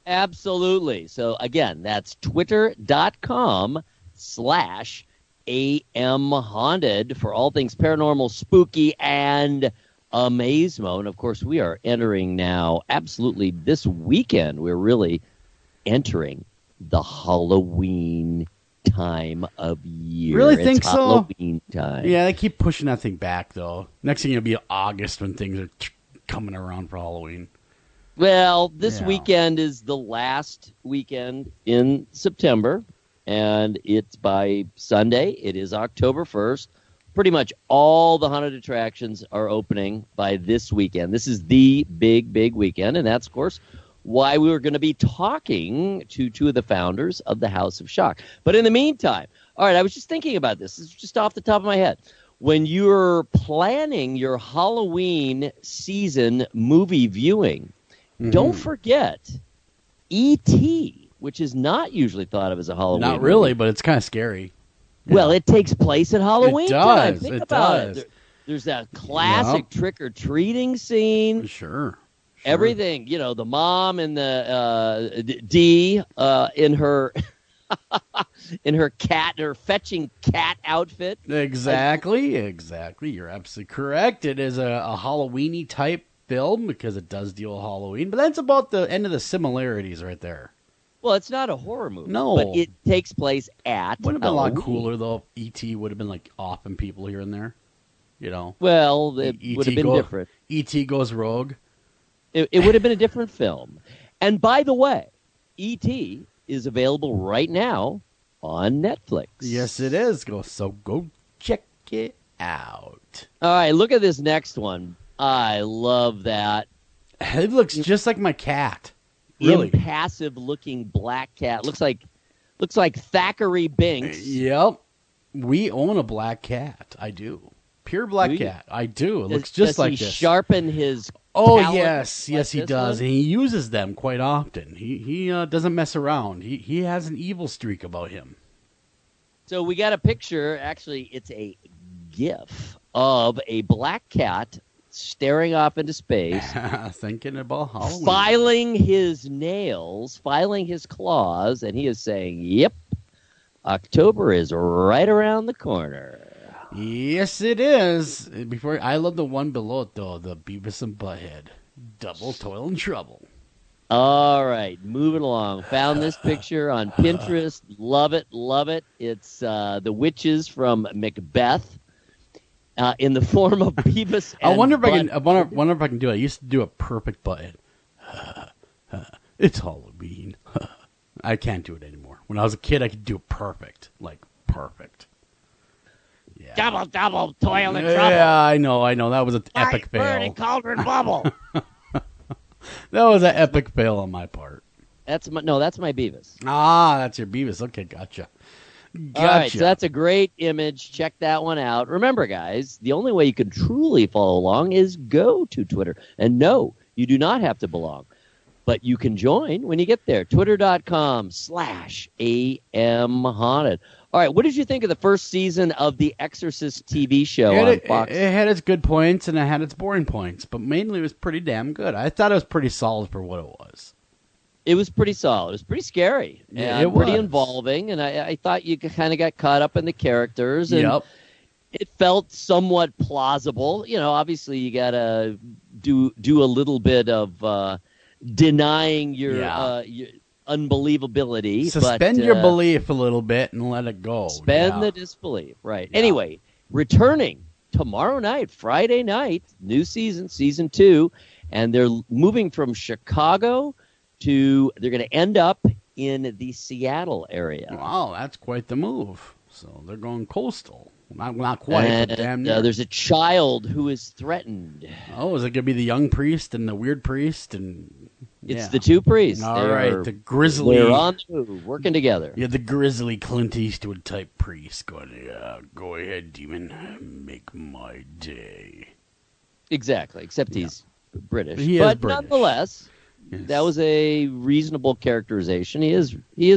Absolutely. So, again, that's twitter.com/AM Haunted for all things paranormal, spooky, and amazement. Of course, we are entering now, absolutely this weekend, we're really entering the Halloween time of year. Really think it's so? Halloween time. Yeah, they keep pushing that thing back, though. Next thing it'll be August when things are coming around for Halloween. Well, this weekend is the last weekend in September, and it's by Sunday. It is October 1st. pretty much all the haunted attractions are opening by this weekend. This is the big, big weekend, and that's, of course, why we were going to be talking to two of the founders of the House of Shock. But in the meantime, all right, I was just thinking about this. This is just off the top of my head. When you're planning your Halloween season movie viewing, don't forget E.T., which is not usually thought of as a Halloween Not really, movie. but it's kind of scary. Well, it takes place at Halloween time. Think about does. it. There's that classic trick-or-treating scene. Sure. Everything, the mom and the D in her her fetching cat outfit. Exactly. You're absolutely correct. It is a Halloween-y type film because it does deal with Halloween, but that's about the end of the similarities right there. Well, it's not a horror movie. No. But it takes place at Would have been a lot Halloween. cooler, though, if E.T. would have been, like, offing people here and there. Well, it would have been different. E.T. goes rogue. It would have been a different film. And by the way, E.T. is available right now on Netflix. Yes, it is. So go check it out. All right, look at this next one. I love that. It looks just like my cat. Really. Impassive-looking black cat. Looks like Thackeray Binks. Yep. We own a black cat. I do. Pure black cat. I do. It looks just like this. Does he sharpen his talons yes, like he does. And he uses them quite often. He doesn't mess around. He has an evil streak about him. So we got a picture. Actually, it's a GIF of a black cat staring off into space, thinking about Halloween, filing his nails, filing his claws, and he is saying, "Yep, October is right around the corner." Yes, it is. I love the one below it, though, the Beavis and Butthead. Double toil and trouble. All right, moving along. Found this picture on Pinterest. Love it, love it. It's the witches from Macbeth in the form of Beavis and I wonder if Butt- I can do it. I used to do a perfect Butthead. It's Halloween. I can't do it anymore. When I was a kid, I could do it perfect. Like, perfect. Yeah. Double toil and trouble. Yeah, I know. That was an epic fail. Burning cauldron bubble. That was an epic fail on my part. That's my Beavis. Ah, that's your Beavis. Okay, gotcha. All right, so that's a great image. Check that one out. Remember, guys, the only way you can truly follow along is go to Twitter. And no, you do not have to belong. But you can join when you get there. Twitter.com/AMHaunted. All right, what did you think of the first season of The Exorcist TV show on Fox? It had its good points and it had its boring points, but mainly it was pretty damn good. I thought it was pretty solid for what it was. It was pretty solid. It was pretty scary. Yeah, and it pretty was. involving, and I thought you kind of got caught up in the characters. And Yep. it felt somewhat plausible. Obviously you got to do a little bit of denying your unbelievability. Suspend but, your belief a little bit and let it go. Suspend the disbelief, right. Yeah. Anyway, returning tomorrow night, Friday night, new season 2, and they're moving from Chicago they're going to end up in the Seattle area. Wow, that's quite the move. So they're going coastal. Not quite, but damn near. There's a child who is threatened. Oh, is it going to be the young priest and the weird priest? It's the two priests. All right, the grizzly. They're on the move, working together. Yeah, the grizzly Clint Eastwood type priest going, go ahead, demon, make my day. Exactly, except he's British. He is British. Nonetheless, that was a reasonable characterization. He is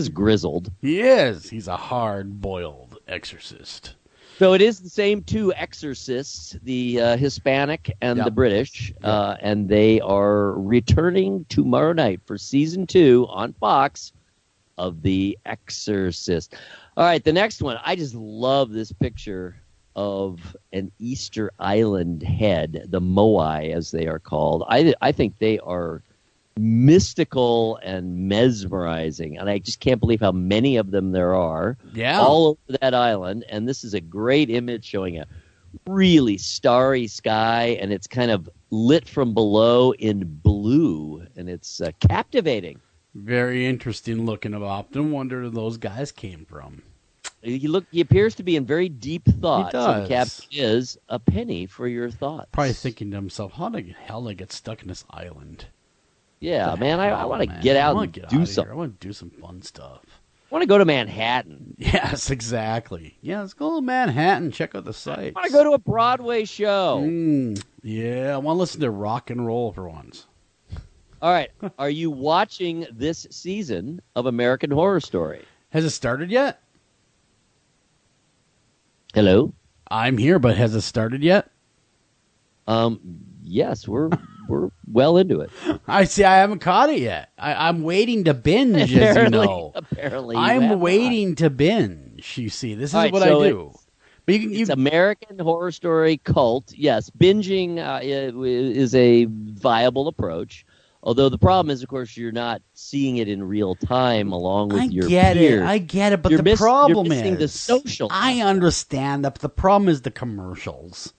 grizzled. He is. He's a hard-boiled exorcist. So it is the same two exorcists, the Hispanic and the British, and they are returning tomorrow night for season 2 on Fox of The Exorcist. All right, the next one. I just love this picture of an Easter Island head, the Moai as they are called. I think they are mystical and mesmerizing, and I just can't believe how many of them there are all over that island. And this is a great image showing a really starry sky, and it's kind of lit from below in blue, and it's captivating. Very interesting looking. I've often wondered where those guys came from. He appears to be in very deep thought. He does. So the captain is a penny for your thoughts. Probably thinking to himself, how the hell did I get stuck in this island? Yeah, man, I want to get out and do something. I want to do some fun stuff. I want to go to Manhattan. Yes, exactly. Yeah, let's go to Manhattan. Check out the sights. I want to go to a Broadway show. Yeah, I want to listen to rock and roll for once. All right. Are you watching this season of American Horror Story? Has it started yet? Hello? I'm here, but has it started yet? Yes, we're well into it. I haven't caught it yet. I'm waiting to binge, as you know. Apparently, I'm waiting to binge. You see, this is right, what so I do. But it's American Horror Story cult. Yes, binging is a viable approach. Although the problem is, of course, you're not seeing it in real time along with your peers. I get it, but the problem is the social. I understand that, but the problem is the commercials.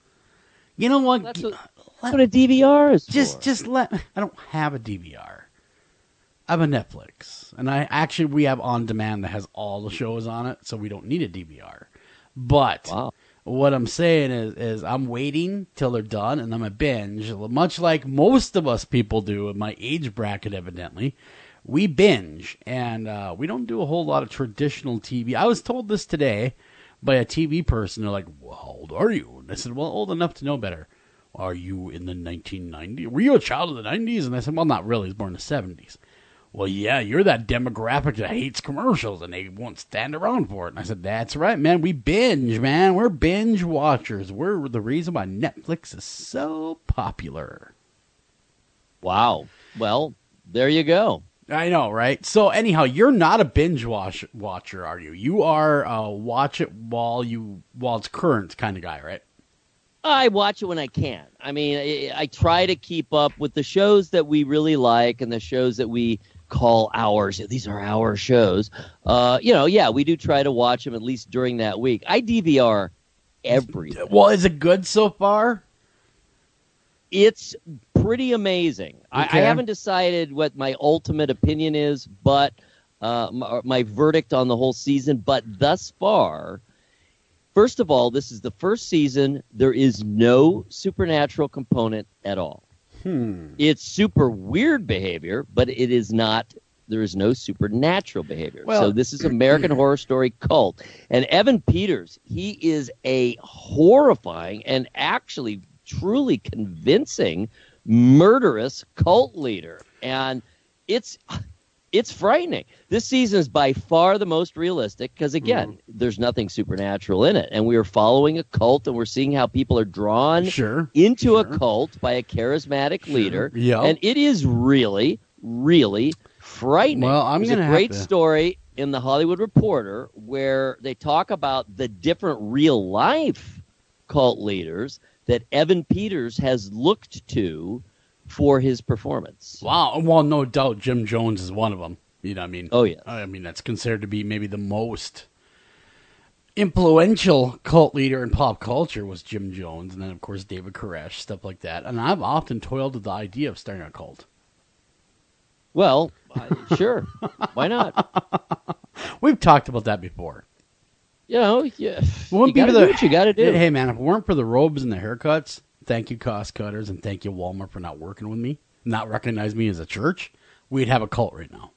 You know what? That's what a DVR is for. I don't have a DVR. I have a Netflix, and we have On Demand that has all the shows on it, so we don't need a DVR. But what I'm saying is I'm waiting till they're done, and I'm going to binge, much like most of us people do in my age bracket, evidently. We binge, and we don't do a whole lot of traditional TV. I was told this today by a TV person. They're like, well, how old are you? And I said, well, old enough to know better. Are you in the 1990s? Were you a child of the 90s? And I said, well, not really. I was born in the 70s. Well, yeah, you're that demographic that hates commercials, and they won't stand around for it. And I said, that's right, man. We binge, man. We're binge watchers. We're the reason why Netflix is so popular. Wow. Well, there you go. I know, right? So anyhow, you're not a binge watcher, are you? You are a watch it while it's current kind of guy, right? I watch it when I can. I mean, I try to keep up with the shows that we really like and the shows that we call ours. These are our shows. We do try to watch them at least during that week. I DVR everything. Well, is it good so far? It's pretty amazing. Okay. I haven't decided what my ultimate opinion is, but my verdict on the whole season. But thus far, first of all, this is the first season. There is no supernatural component at all. It's super weird behavior, but it is not. There is no supernatural behavior. So this is American Horror Story cult. And Evan Peters, he is a horrifying and actually truly convincing murderous cult leader. And it's frightening. This season is by far the most realistic because, again, there's nothing supernatural in it. And we are following a cult, and we're seeing how people are drawn into a cult by a charismatic leader. Yep. And it is really, really frightening. Well, There's a great story in the Hollywood Reporter where they talk about the different real-life cult leaders that Evan Peters has looked to for his performance. Wow. Well, no doubt Jim Jones is one of them. You know what I mean? Oh, yeah. I mean, that's considered to be maybe the most influential cult leader in pop culture was Jim Jones. And then, of course, David Koresh, stuff like that. And I've often toiled with the idea of starting a cult. Well, sure. Why not? We've talked about that before. You know, you got to do what you got to do. Hey, man, if it weren't for the robes and the haircuts, thank you, Cost Cutters, and thank you, Walmart, for not working with me, not recognizing me as a church, we'd have a cult right now.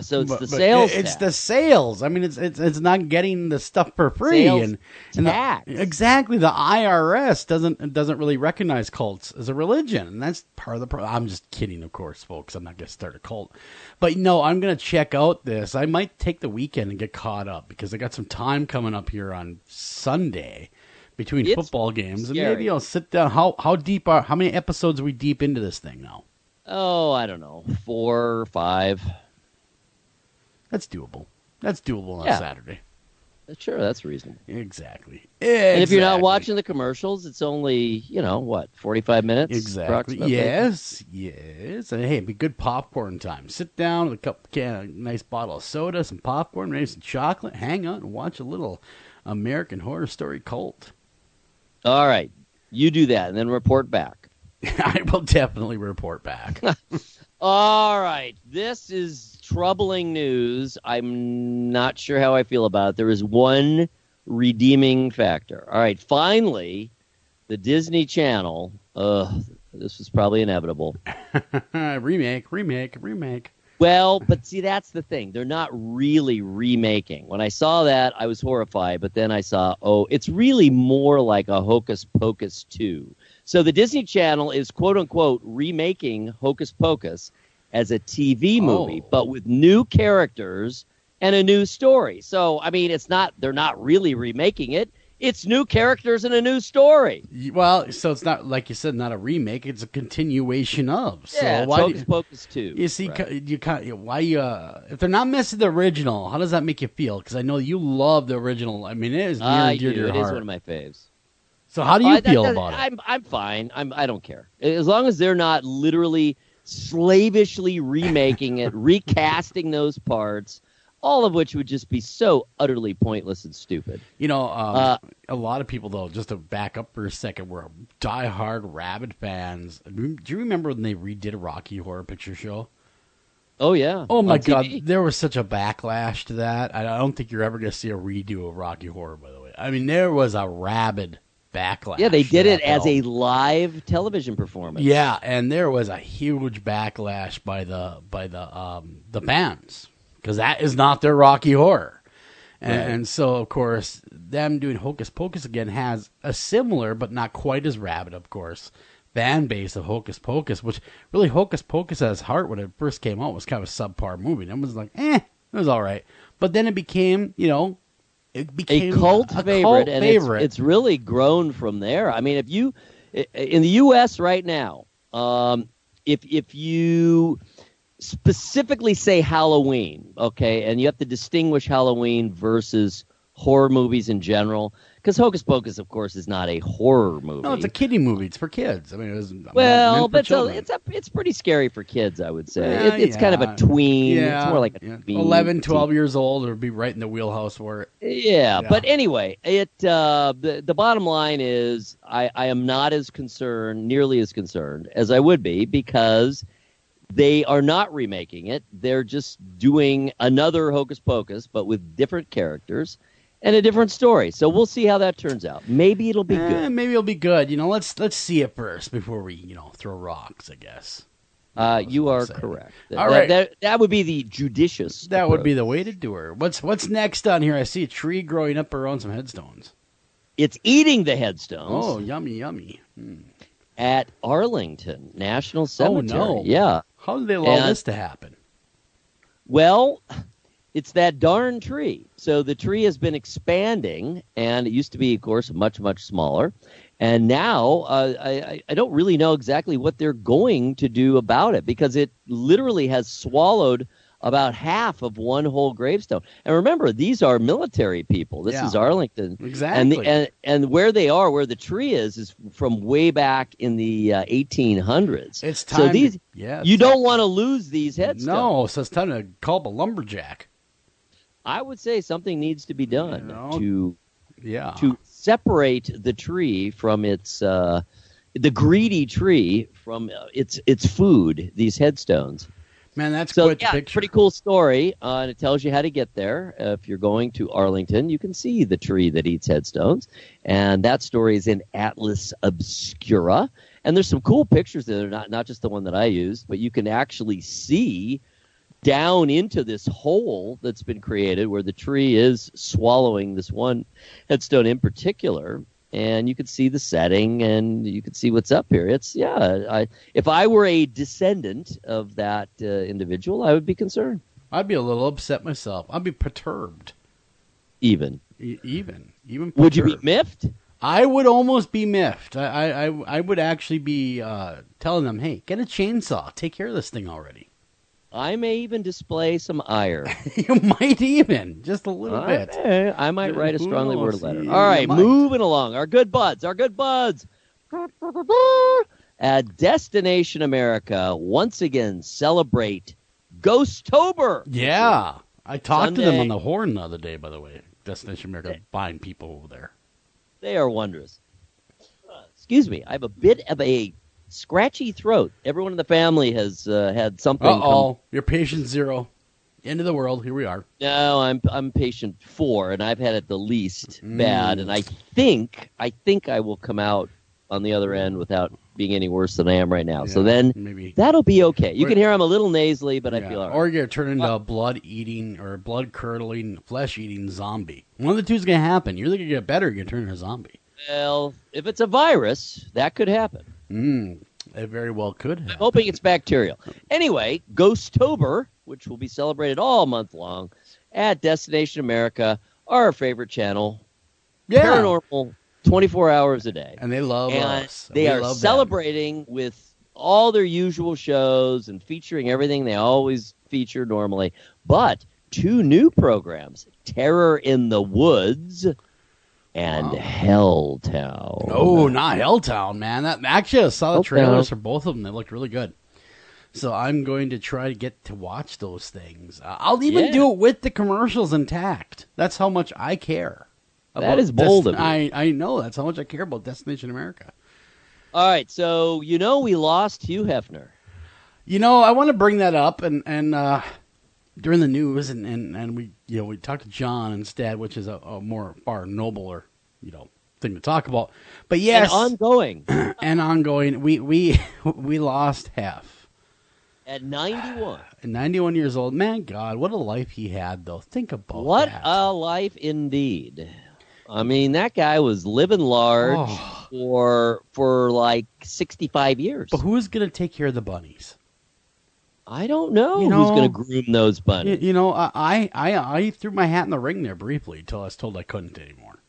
So it's the sales tax. It's the sales. I mean, it's not getting the stuff for free. Sales and tax. Exactly. The IRS doesn't really recognize cults as a religion, and that's part of the problem. I'm just kidding, of course, folks. I'm not going to start a cult. But, no, I'm going to check out this. I might take the weekend and get caught up because I got some time coming up here on Sunday between football games, and maybe I'll sit down. How many episodes are we deep into this thing now? Oh, I don't know, 4 or 5. That's doable. That's doable on Saturday. Sure, that's reasonable. Exactly. And if you're not watching the commercials, it's only 45 minutes. Exactly. Yes. And hey, it'd be good popcorn time. Sit down with a nice bottle of soda, some popcorn, maybe some chocolate. Hang out and watch a little American Horror Story cult. All right. You do that and then report back. I will definitely report back. All right. This is troubling news. I'm not sure how I feel about it. There is one redeeming factor. All right, finally, the Disney Channel. This was probably inevitable. remake. Well, but see, that's the thing. They're not really remaking. When I saw that, I was horrified. But then I saw, it's really more like a Hocus Pocus 2. So the Disney Channel is, quote unquote, remaking Hocus Pocus as a TV movie, but with new characters and a new story. So, I mean, they're not really remaking it. It's new characters and a new story. Well, so it's not, like you said, not a remake. It's a continuation of. So yeah, it's why Hocus Pocus 2. You see, right. if they're not missing the original, how does that make you feel? Because I know you love the original. I mean, it is near and dear to your heart. It is one of my faves. So how do you feel about it? I'm fine. I don't care. As long as they're not literally slavishly remaking it, recasting those parts, all of which would just be so utterly pointless and stupid. You know, a lot of people, though, just to back up for a second, were diehard Rabid fans. Do you remember when they redid a Rocky Horror Picture Show? Oh, yeah. Oh, my God. There was such a backlash to that. I don't think you're ever going to see a redo of Rocky Horror, by the way. I mean, there was a rabid backlash. Yeah, they did it as a live television performance. Yeah, and there was a huge backlash by the fans. Because that is not their Rocky Horror. And so, of course, them doing Hocus Pocus again has a similar, but not quite as rabid, of course, fan base of Hocus Pocus, which really Hocus Pocus at its heart when it first came out was kind of a subpar movie. And it was like, it was all right. But then it became, a cult favorite. It's really grown from there. I mean, if you, in the U.S. right now, if you specifically say Halloween, okay, and you have to distinguish Halloween versus horror movies in general, because Hocus Pocus, of course, is not a horror movie. No, it's a kiddie movie. It's for kids. I mean, it's pretty scary for kids, I would say. It's kind of a tween. Yeah, it's more like a tween. 11, 12 years old would be right in the wheelhouse for it. Yeah, but anyway, the bottom line is I am not nearly as concerned as I would be, because they are not remaking it. They're just doing another Hocus Pocus, but with different characters and a different story. So we'll see how that turns out. Maybe it'll be good. Maybe it'll be good. Let's see it first before we, throw rocks, I guess. You are correct. All right. That would be the judicious That approach. would be the way to do it. What's next on here? I see a tree growing up around some headstones. It's eating the headstones. Oh, yummy. At Arlington National Cemetery. Oh, no. Yeah. How did they allow this to happen? Well, it's that darn tree. So the tree has been expanding, and it used to be, of course, much, much smaller. And now I don't really know exactly what they're going to do about it, because it literally has swallowed about half of one whole gravestone. And remember, these are military people. This is Arlington. Exactly. And where they are, where the tree is from way back in the 1800s. It's time. So you don't want to lose these headstones. No, so it's time to call up a lumberjack. I would say something needs to be done to separate the tree from its the greedy tree from its food. These headstones. Man, that's quite the picture. Pretty cool story, and it tells you how to get there. If you're going to Arlington, you can see the tree that eats headstones, and that story is in Atlas Obscura. And there's some cool pictures there, not just the one that I used, but you can actually see down into this hole that's been created where the tree is swallowing this one headstone in particular. And you could see the setting, and you could see what's up here. If I were a descendant of that individual, I would be concerned. I'd be a little upset myself. I'd be perturbed. Even perturbed. Would you be miffed? I would almost be miffed. I would actually be telling them, hey, get a chainsaw. Take care of this thing already. I may even display some ire. You might even. Just a little bit. I might write a strongly worded letter. All right, moving along. Our good buds. At Destination America, once again, celebrate Ghostober. Yeah. I talked to them on the horn the other day, by the way. Destination America, buying people over there. They are wondrous. Excuse me. I have a bit of a scratchy throat. Everyone in the family has had something. Your patient zero. End of the world. Here we are. No, I'm patient 4, and I've had it the least bad, and I think I will come out on the other end without being any worse than I am right now. So then maybe that'll be okay. You can hear I'm a little nasally, but I feel all right. Or you're going to turn into a blood-eating or blood-curdling, flesh-eating zombie. One of the two is going to happen. You're either going to get better or you're going to turn into a zombie. Well, if it's a virus, that could happen. It very well could happen. I'm hoping it's bacterial. Anyway, Ghostober, which will be celebrated all month long at Destination America, our favorite channel. Yeah. Paranormal 24 hours a day. And they love us. They are celebrating with all their usual shows and featuring everything they always feature normally. But 2 new programs, Terror in the Woods and Helltown. Oh, not Helltown, man. Actually, I saw the trailers for both of them. They looked really good. So I'm going to try to get to watch those things. I'll even do it with the commercials intact. That's how much I care. That is bold of you. I know. That's how much I care about Destination America. All right. So, we lost Hugh Hefner. I want to bring that up and during the news and we talked to John instead, which is a far nobler, thing to talk about. But yes. And ongoing. And ongoing. We lost Hef. At 91. At 91 years old. Man, God, what a life he had, though. Think about that. What a life indeed. I mean, that guy was living large for like 65 years. But who's going to take care of the bunnies? I don't know who's going to groom those bunnies. I threw my hat in the ring there briefly until I was told I couldn't anymore.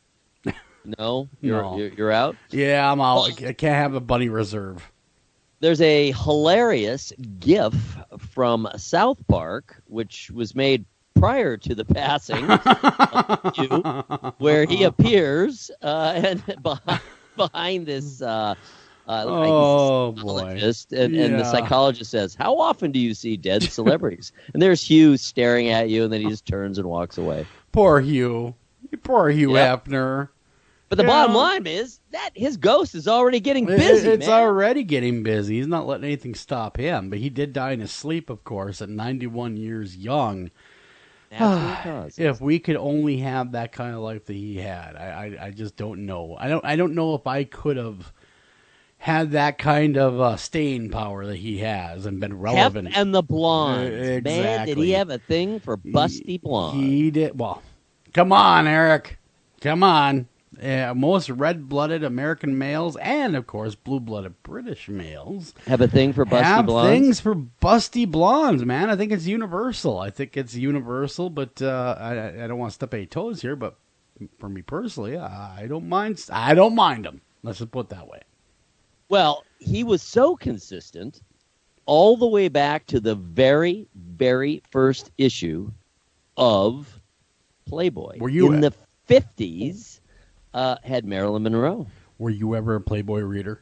No? You're out? Yeah, I'm out. I can't have a bunny reserve. There's a hilarious GIF from South Park, which was made prior to the passing of Hugh, where he appears and behind this psychologist, and the psychologist says, "How often do you see dead celebrities?" And there's Hugh staring at you, and then he just turns and walks away. Poor Hugh. Poor Hugh Hefner. But the bottom line is that his ghost is already getting busy, It's already getting busy. He's not letting anything stop him. But he did die in his sleep, of course, at 91 years young. If we could only have that kind of life that he had, I just don't know. I don't know if I could have had that kind of staying power that he has and been relevant. Hef and the blondes. Exactly. Man, did he have a thing for busty blondes? He did. Well, come on, Eric. Come on. Most red-blooded American males and, of course, blue-blooded British males have a thing for busty blondes? Things for busty blondes, man. I think it's universal. But I don't want to step any toes here, but for me personally, I don't mind them. Let's just put it that way. Well, he was so consistent all the way back to the very, very first issue of Playboy. Were you in the 50s? Had Marilyn Monroe. Were you ever a Playboy reader?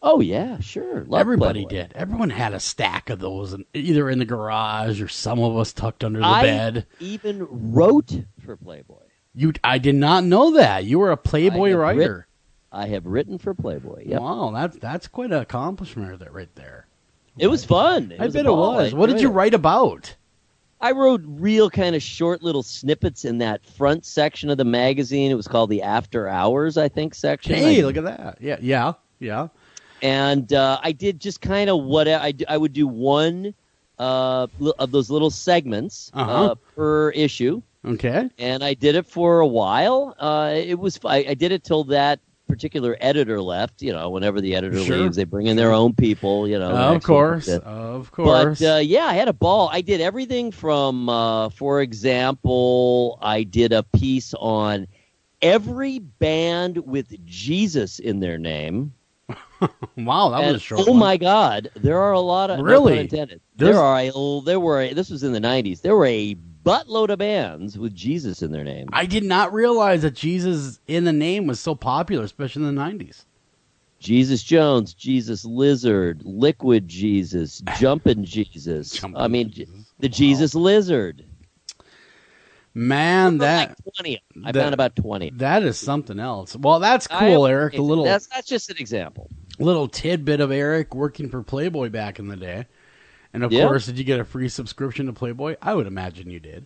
Oh, yeah, sure. Loved Everybody Playboy. did. Everyone had a stack of those, either in the garage or some of us tucked under the bed. I even wrote for Playboy. I did not know that. You were a Playboy writer. I have written for Playboy. Yep. Wow, that's quite an accomplishment right there. It was fun. I bet it was. What did you write about? I wrote real kind of short little snippets in that front section of the magazine. It was called the After Hours, I think, section. Hey, look at that. Yeah. And I did just kind of what I would do one of those little segments per issue. Okay. And I did it for a while. It was I did it till that particular editor left. Whenever the editor leaves, they bring in their own people. Of course. But I had a ball. I did everything from, for example, I did a piece on every band with Jesus in their name. Wow, that was a short one. Oh my God, there are a lot of really. No pun intended. This was in the 90s. There were a buttload of bands with Jesus in their name. I did not realize that Jesus in the name was so popular, especially in the 90s. Jesus Jones, Jesus Lizard, Liquid Jesus, Jumpin' Jesus. The Jesus Lizard. Man, I found about 20. That is something else. Well, that's cool, Eric. That's just an example. Little tidbit of Eric working for Playboy back in the day. And, of course, did you get a free subscription to Playboy? I would imagine you did.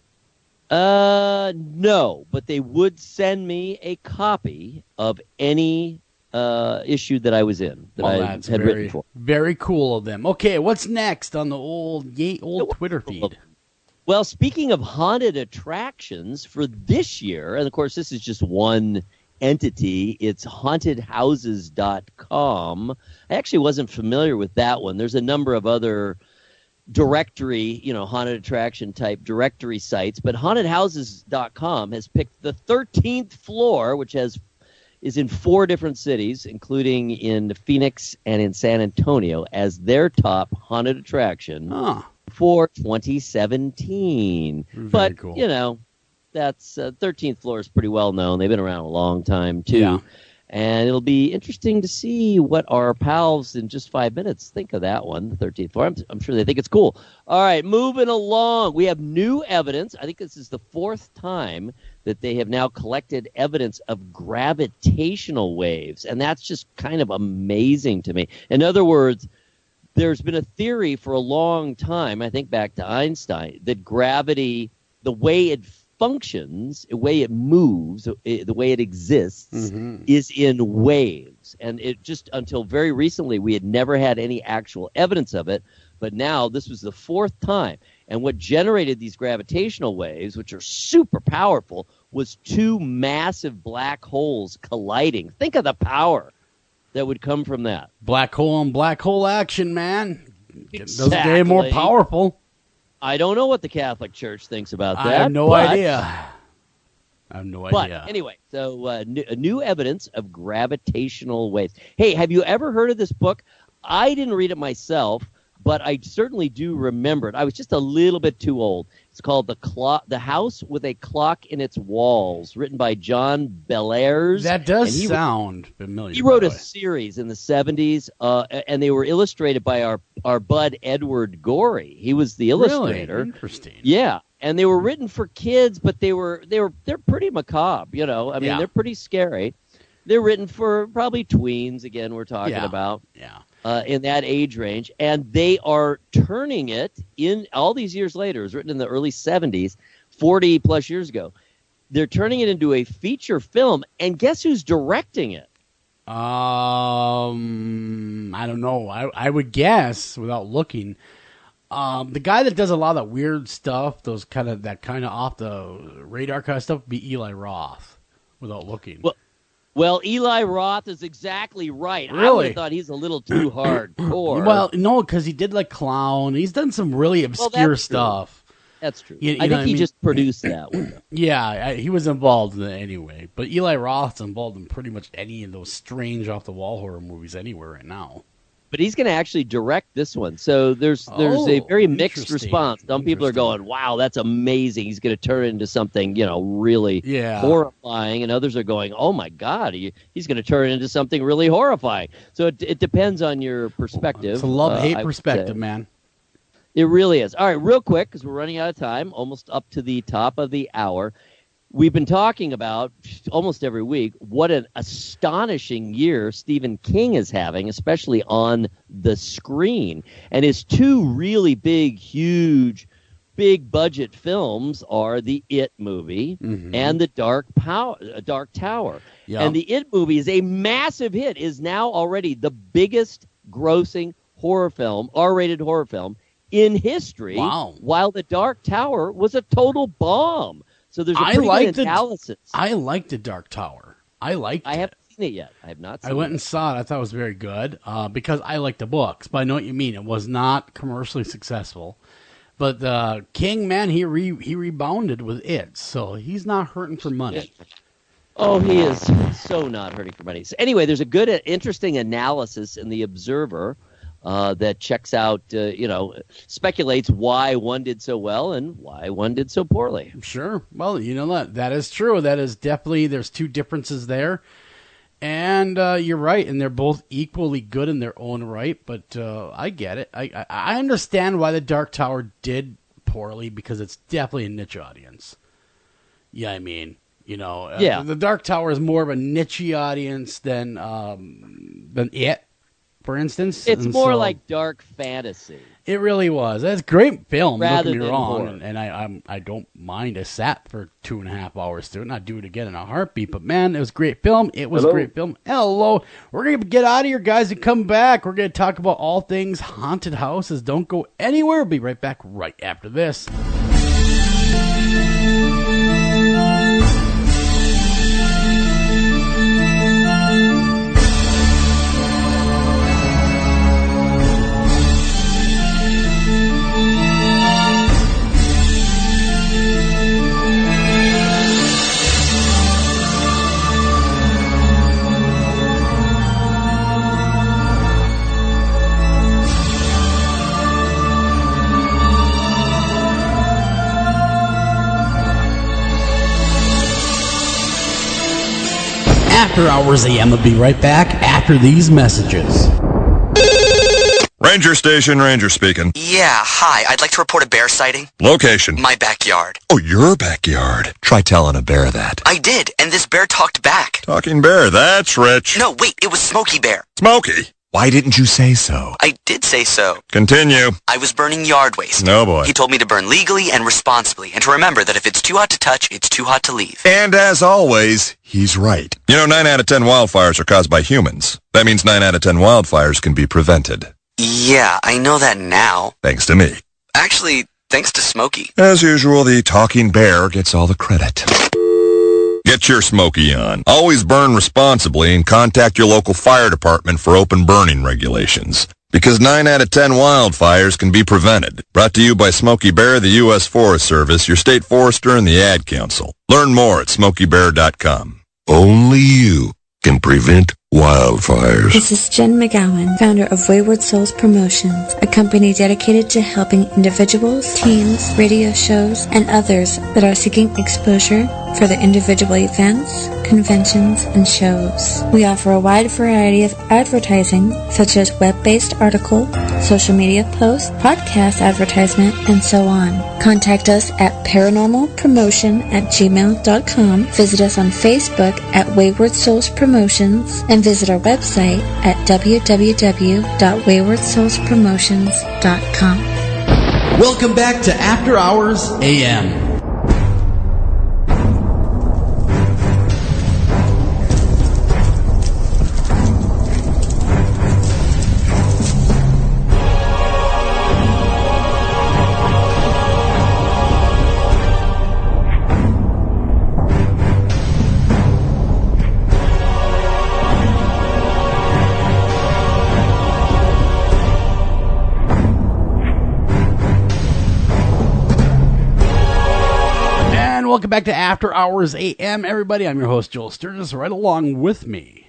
No, but they would send me a copy of any issue that I was in that I had written for. Very cool of them. Okay, what's next on the old Twitter feed? Well, speaking of haunted attractions for this year, and of course this is just one entity, it's hauntedhouses.com. I actually wasn't familiar with that one. There's a number of other directory, haunted attraction type directory sites, but hauntedhouses.com has picked the 13th floor, which is in 4 different cities, including in Phoenix and in San Antonio, as their top haunted attraction for 2017. Very cool. That's 13th floor is pretty well known. They've been around a long time too. Yeah. And it'll be interesting to see what our pals in just 5 minutes think of that one, the 13th floor. I'm sure they think it's cool. All right, moving along. We have new evidence. I think this is the 4th time that they have now collected evidence of gravitational waves. And that's just kind of amazing to me. In other words, there's been a theory for a long time, I think back to Einstein, that gravity, the way it functions, the way it moves, the way it exists, is in waves. And it just until very recently, we had never had any actual evidence of it. But now this was the 4th time. And what generated these gravitational waves, which are super powerful, was 2 massive black holes colliding. Think of the power that would come from that. Black hole on black hole action, man. Exactly. Doesn't get more powerful. I don't know what the Catholic Church thinks about that. I have no idea. But anyway, so new evidence of gravitational waves. Hey, have you ever heard of this book? I didn't read it myself, but I certainly do remember it. I was just a little bit too old. It's called The House with a Clock in Its Walls, written by John Bellairs. That does sound familiar. He wrote a series in the 70s, and they were illustrated by our bud Edward Gorey. He was the illustrator. Really? Interesting. Yeah, and they were written for kids, but they're pretty macabre. I mean, they're pretty scary. They're written for probably tweens. Again, we're talking about. Yeah. In that age range, and they are turning it in all these years later. It was written in the early 70s, 40 plus years ago. They're turning it into a feature film, and guess who's directing it? I don't know. I would guess without looking. The guy that does a lot of weird stuff, that kind of off the radar kind of stuff, would be Eli Roth. Without looking. Well, Eli Roth is exactly right. Really? I would have thought he's a little too hardcore. Well, no, because he did Clown. He's done some really obscure stuff. That's true. I think he just produced that one. Yeah, he was involved in it anyway. But Eli Roth's involved in pretty much any of those strange off-the-wall horror movies anywhere right now. But he's going to actually direct this one. So there's a very mixed response. Some people are going, wow, that's amazing. He's going to turn it into something, really horrifying. And others are going, oh, my God, he's going to turn it into something really horrifying. So it depends on your perspective. It's a love-hate perspective, man. It really is. All right, real quick, because we're running out of time, almost up to the top of the hour. We've been talking about almost every week what an astonishing year Stephen King is having, especially on the screen. And his 2 really big, huge, big budget films are the It movie and the Dark Tower. Yep. And the It movie is a massive hit, is now already the biggest grossing horror film, R-rated horror film in history. Wow. While the Dark Tower was a total bomb. So there's a pretty good analysis. I liked the Dark Tower. I haven't seen it yet. I have not seen it. I went and saw it. I thought it was very good because I like the books. But I know what you mean. It was not commercially successful. But King, man, he rebounded with it. So he's not hurting for money. Oh, he is so not hurting for money. So anyway, there's a good, interesting analysis in The Observer that checks out, speculates why one did so well and why one did so poorly. Sure. Well, that is true. That is definitely, there's 2 differences there. And you're right, and they're both equally good in their own right, but I get it. I understand why the Dark Tower did poorly, because it's definitely a niche audience. Yeah, I mean, the Dark Tower is more of a niche audience than It. for instance. It's And more so like dark fantasy. it really was. That's a great film. Rather don't get me than wrong, horror. and I don't mind. I sat for 2.5 hours through it, and I'd do it again in a heartbeat. But man, it was a great film. It was a great film. Hello, we're gonna get out of here, guys, and come back. We're gonna talk about all things haunted houses. Don't go anywhere. We'll be right back right after this. After Hours AM will be right back after these messages. Ranger Station, Ranger speaking. Yeah, hi. I'd like to report a bear sighting. Location. My backyard. Oh, your backyard. Try telling a bear that. I did, and this bear talked back. Talking bear, that's rich. No, wait, it was Smokey Bear. Smokey. Why didn't you say so? I did say so. Continue. I was burning yard waste. No, boy. He told me to burn legally and responsibly, and to remember that if it's too hot to touch, it's too hot to leave. And as always, he's right. You know, 9 out of 10 wildfires are caused by humans. That means 9 out of 10 wildfires can be prevented. Yeah, I know that now. Thanks to me. Actually, thanks to Smokey. As usual, the talking bear gets all the credit. Get your Smokey on. Always burn responsibly and contact your local fire department for open burning regulations. Because 9 out of 10 wildfires can be prevented. Brought to you by Smokey Bear, the U.S. Forest Service, your state forester, and the Ad Council. Learn more at smokeybear.com. Only you can prevent wildfires. This is Jen McGowan, founder of Wayward Souls Promotions, a company dedicated to helping individuals, teams, radio shows, and others that are seeking exposure for their individual events, conventions, and shows. We offer a wide variety of advertising, such as web-based article, social media posts, podcast advertisement, and so on. Contact us at paranormalpromotion@gmail.com, visit us on Facebook at Wayward Souls Promotions, and visit our website at www.waywardsoulspromotions.com. Welcome back to After Hours AM. Welcome back to After Hours AM, everybody. I'm your host, Joel Sturgis, right along with me,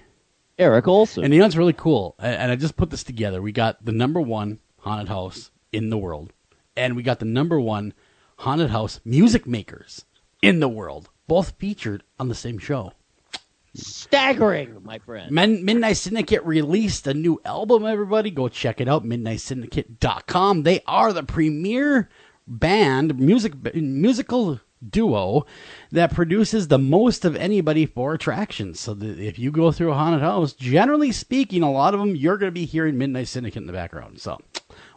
Eric Olson. And you know, it's really cool, and I just put this together. We got the #1 haunted house in the world, and we got the #1 haunted house music makers in the world, both featured on the same show. Staggering, my friend. Midnight Syndicate released a new album, everybody. Go check it out, midnightsyndicate.com. They are the premier band, musical duo that produces the most of anybody for attractions. So if you go through a haunted house, generally speaking, a lot of them, you're going to be hearing Midnight Syndicate in the background. So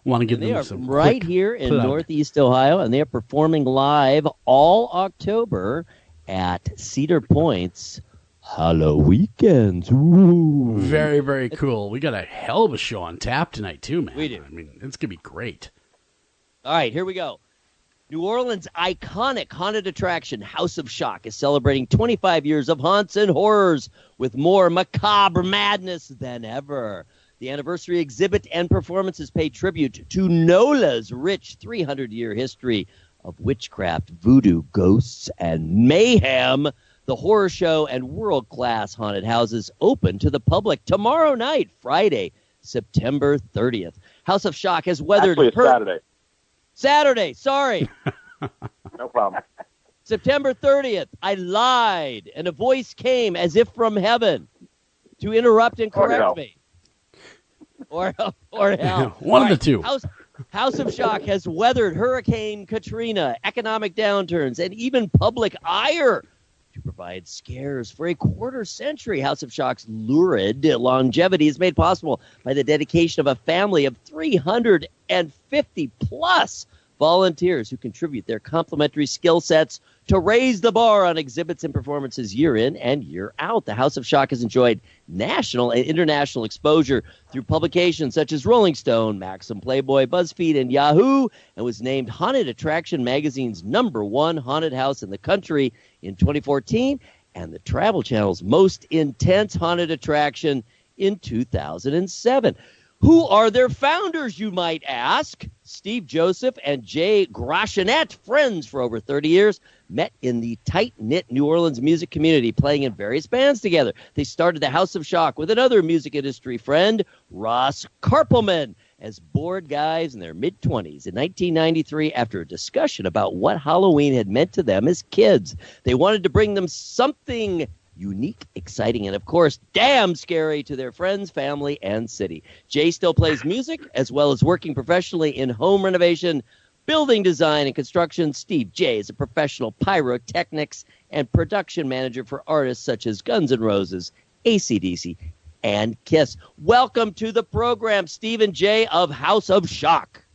want to give them some right here in Northeast Ohio, and they are performing live all October at Cedar Point's Halloweekends. Ooh. Very, very cool. We got a hell of a show on tap tonight, too, man. We do. I mean, it's going to be great. All right, here we go. New Orleans' iconic haunted attraction, House of Shock, is celebrating 25 years of haunts and horrors with more macabre madness than ever. The anniversary exhibit and performances pay tribute to NOLA's rich 300-year history of witchcraft, voodoo, ghosts, and mayhem. The horror show and world-class haunted houses open to the public tomorrow night, Friday, September 30th. House of Shock has weathered... Actually, Saturday, sorry. No problem. September 30th, I lied, and a voice came as if from heaven to interrupt and correct me. Or hell. One of the two. House of Shock has weathered Hurricane Katrina, economic downturns, and even public ire. to provide scares for a quarter century. House of Shock's lurid longevity is made possible by the dedication of a family of 350 plus volunteers who contribute their complementary skill sets to raise the bar on exhibits and performances year in and year out. The House of Shock has enjoyed national and international exposure through publications such as Rolling Stone, Maxim, Playboy, BuzzFeed, and Yahoo, and was named Haunted Attraction Magazine's #1 haunted house in the country in 2014 and the Travel Channel's most intense haunted attraction in 2007. Who are their founders, you might ask? Steve, Joseph, and Jay Gracianette, friends for over 30 years, met in the tight-knit New Orleans music community, playing in various bands together. They started the House of Shock with another music industry friend, Ross Karpelman, as bored guys in their mid-20s. In 1993, after a discussion about what Halloween had meant to them as kids, they wanted to bring them something unique, exciting, and of course, damn scary to their friends, family, and city. Jay still plays music, as well as working professionally in home renovation, building design, and construction. Steve Jay is a professional pyrotechnics and production manager for artists such as Guns N' Roses, AC/DC, and Kiss. Welcome to the program, Steve and Jay of House of Shock.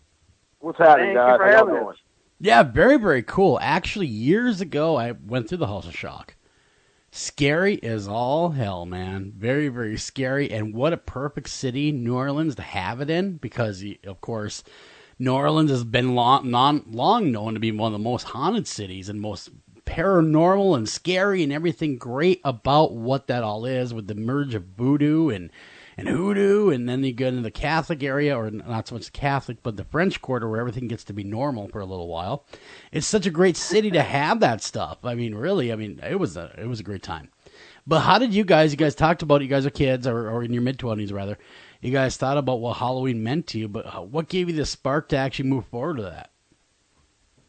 What's happening, guys? How y'all doing? Yeah, very, very cool. Actually, years ago, I went through the House of Shock. Scary as all hell, man. Very, very scary. And what a perfect city, New Orleans, to have it in. Because, of course, New Orleans has been long known to be one of the most haunted cities and most paranormal and scary and everything great about what that all is, with the merge of voodoo and hoodoo, and then you get into the Catholic area, or not so much Catholic, but the French Quarter, where everything gets to be normal for a little while. It's such a great city to have that stuff. I mean, really, it was a great time. But how did you guys talked about, you guys are kids, or in your mid-20s rather, you guys thought about what Halloween meant to you, but what gave you the spark to actually move forward to that?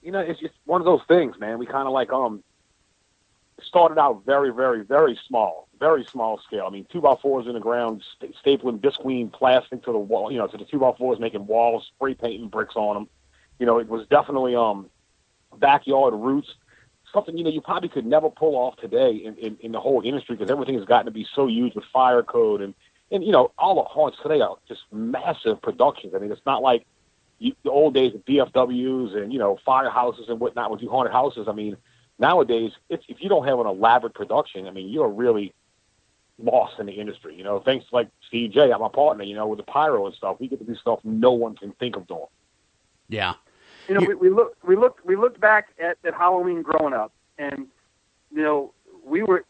You know, it's just one of those things, man. We kind of like started out very, very, very small scale. I mean, 2x4s in the ground, stapling visqueen plastic to the wall, to the 2x4s, making walls, spray painting bricks on them. It was definitely backyard roots, something, you probably could never pull off today in the whole industry, because everything has gotten to be so huge with fire code. And all the haunts today are just massive productions. I mean, it's not like the old days of DFWs and, firehouses and whatnot would do haunted houses. I mean, nowadays, if you don't have an elaborate production, I mean, you're really lost in the industry. Thanks to like Steve J, my partner, with the pyro and stuff, we get to do stuff no one can think of doing. Yeah. We looked back at Halloween growing up, and we were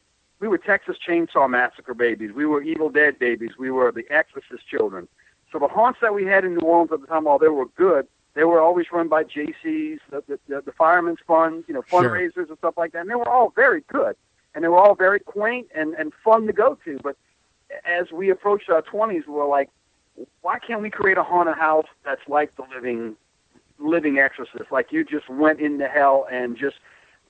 Texas Chainsaw Massacre babies. We were Evil Dead babies. We were the Exorcist children. So the haunts that we had in New Orleans at the time, while they were good, they were always run by JC's, the Fireman's Fund, fundraisers and stuff like that. And they were all very good, and they were all very quaint and fun to go to. But as we approached our 20s, we were like, why can't we create a haunted house that's like the living Exorcist? Like you just went into hell and just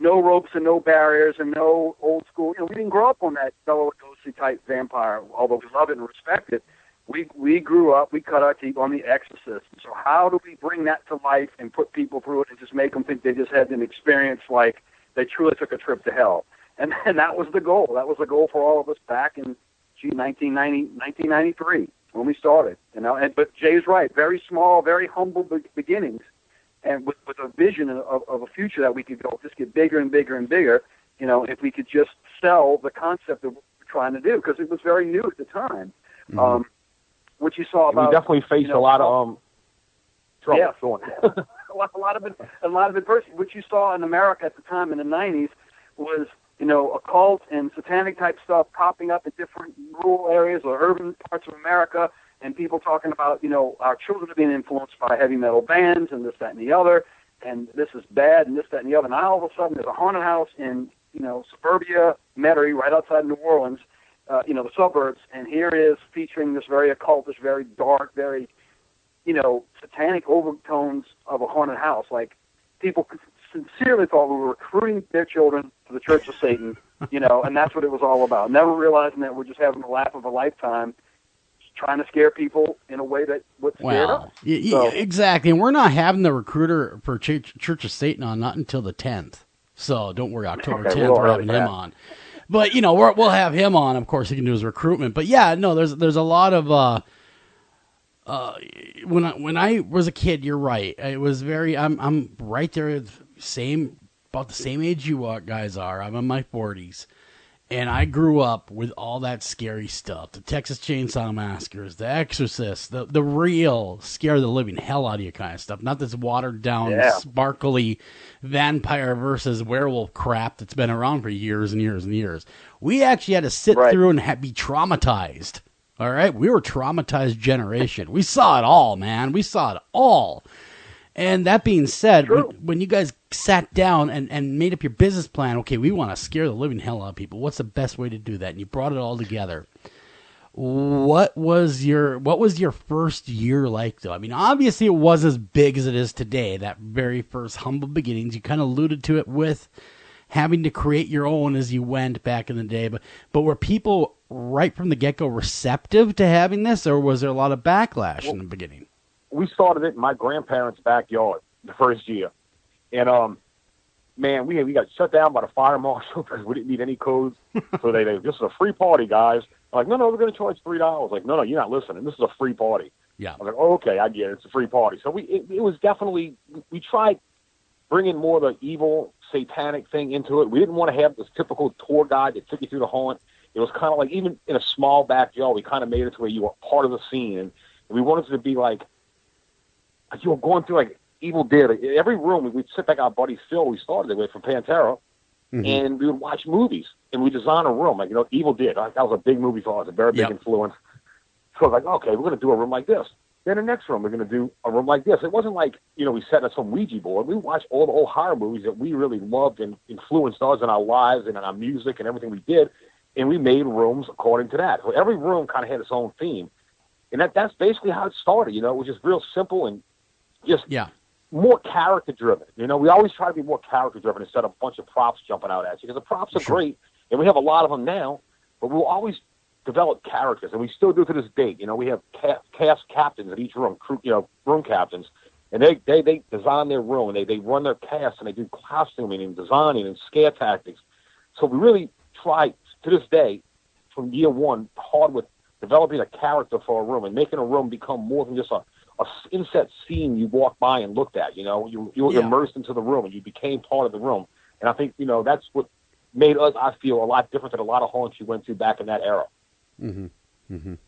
no ropes and no barriers and no old school. We didn't grow up on that Bela Lugosi type vampire, although we love it and respect it. We grew up, we cut our teeth on The Exorcist. So how do we bring that to life and put people through it and just make them think they just had an experience like they truly took a trip to hell? And that was the goal. That was the goal for all of us back in 1993 when we started. But Jay's right, very small, very humble beginnings, and with a vision of a future that we could go just get bigger and bigger and bigger. If we could just sell the concept that we're trying to do, because it was very new at the time. Mm-hmm. What you saw about, we definitely faced a lot of trouble. Yeah, a lot of it. What you saw in America at the time in the 90s was occult and satanic type stuff popping up in different rural areas or urban parts of America, and people talking about our children are being influenced by heavy metal bands and this, that, and the other, and this is bad and this, that, and the other. Now all of a sudden there's a haunted house in suburbia Metairie, right outside New Orleans. The suburbs, and here is featuring this very occultish, very dark, very, satanic overtones of a haunted house. Like, people sincerely thought we were recruiting their children to the Church of Satan, and that's what it was all about. Never realizing that we're just having the laugh of a lifetime, trying to scare people in a way that would scare us. Exactly, and we're not having the recruiter for Church of Satan on not until the 10th. So don't worry, October Okay, 10th, we're having him on. But, you know, we'll have him on. Of course, he can do his recruitment. But, yeah, no, there's a lot of when I was a kid, you're right. It was very I'm right there about the same age you guys are. I'm in my 40s. And I grew up with all that scary stuff. The Texas Chainsaw Massacres, The Exorcist, the real scare the living hell out of you kind of stuff. Not this watered down, sparkly vampire versus werewolf crap that's been around for years and years and years. We actually had to sit through and be traumatized. All right? We were a traumatized generation. We saw it all, man. We saw it all. And that being said, when you guys sat down and made up your business plan, okay, we want to scare the living hell out of people. What's the best way to do that? And you brought it all together. What was your first year like, though? I mean, obviously it was as big as it is today, that very first humble beginnings. You kind of alluded to it with having to create your own as you went back in the day. But were people right from the get-go receptive to having this, or was there a lot of backlash in the beginning? We started it in my grandparents' backyard the first year. And, man, we got shut down by the fire marshal because we didn't need any codes. So they this is a free party, guys. I'm like, no, we're going to charge $3. Like, no, you're not listening. This is a free party. Yeah. I'm like, oh, okay, I get it. It's a free party. So it was definitely, we tried bringing more of the evil, satanic thing into it. We didn't want to have this typical tour guide that took you through the haunt. It was kind of like, even in a small backyard, we kind of made it to where you were part of the scene. And we wanted it to be like you were going through like Evil Dead. Every room, we'd sit back our buddy Phil, we started it with from Pantera, and we would watch movies, and we design a room. Like, Evil Dead. That was a big movie for us, a very big influence. So I was like, okay, we're going to do a room like this. Then the next room, we're going to do a room like this. It wasn't like, we sat on some Ouija board. We watched all the old horror movies that we really loved and influenced us in our lives and in our music and everything we did, and we made rooms according to that. So every room kind of had its own theme. And that's basically how it started. It was just real simple and just more character-driven. We always try to be more character-driven instead of a bunch of props jumping out at you, because the props are great, and we have a lot of them now, but we'll always develop characters, and we still do to this date. We have cast captains at each room, room captains, and they design their room, and they run their cast, and they do costuming and designing and scare tactics. So we really try, to this day, from year one, hard with developing a character for a room and making a room become more than just a inset scene you walked by and looked at. You were immersed into the room and you became part of the room. And I think that's what made us, I feel, a lot different than a lot of haunts you went to back in that era.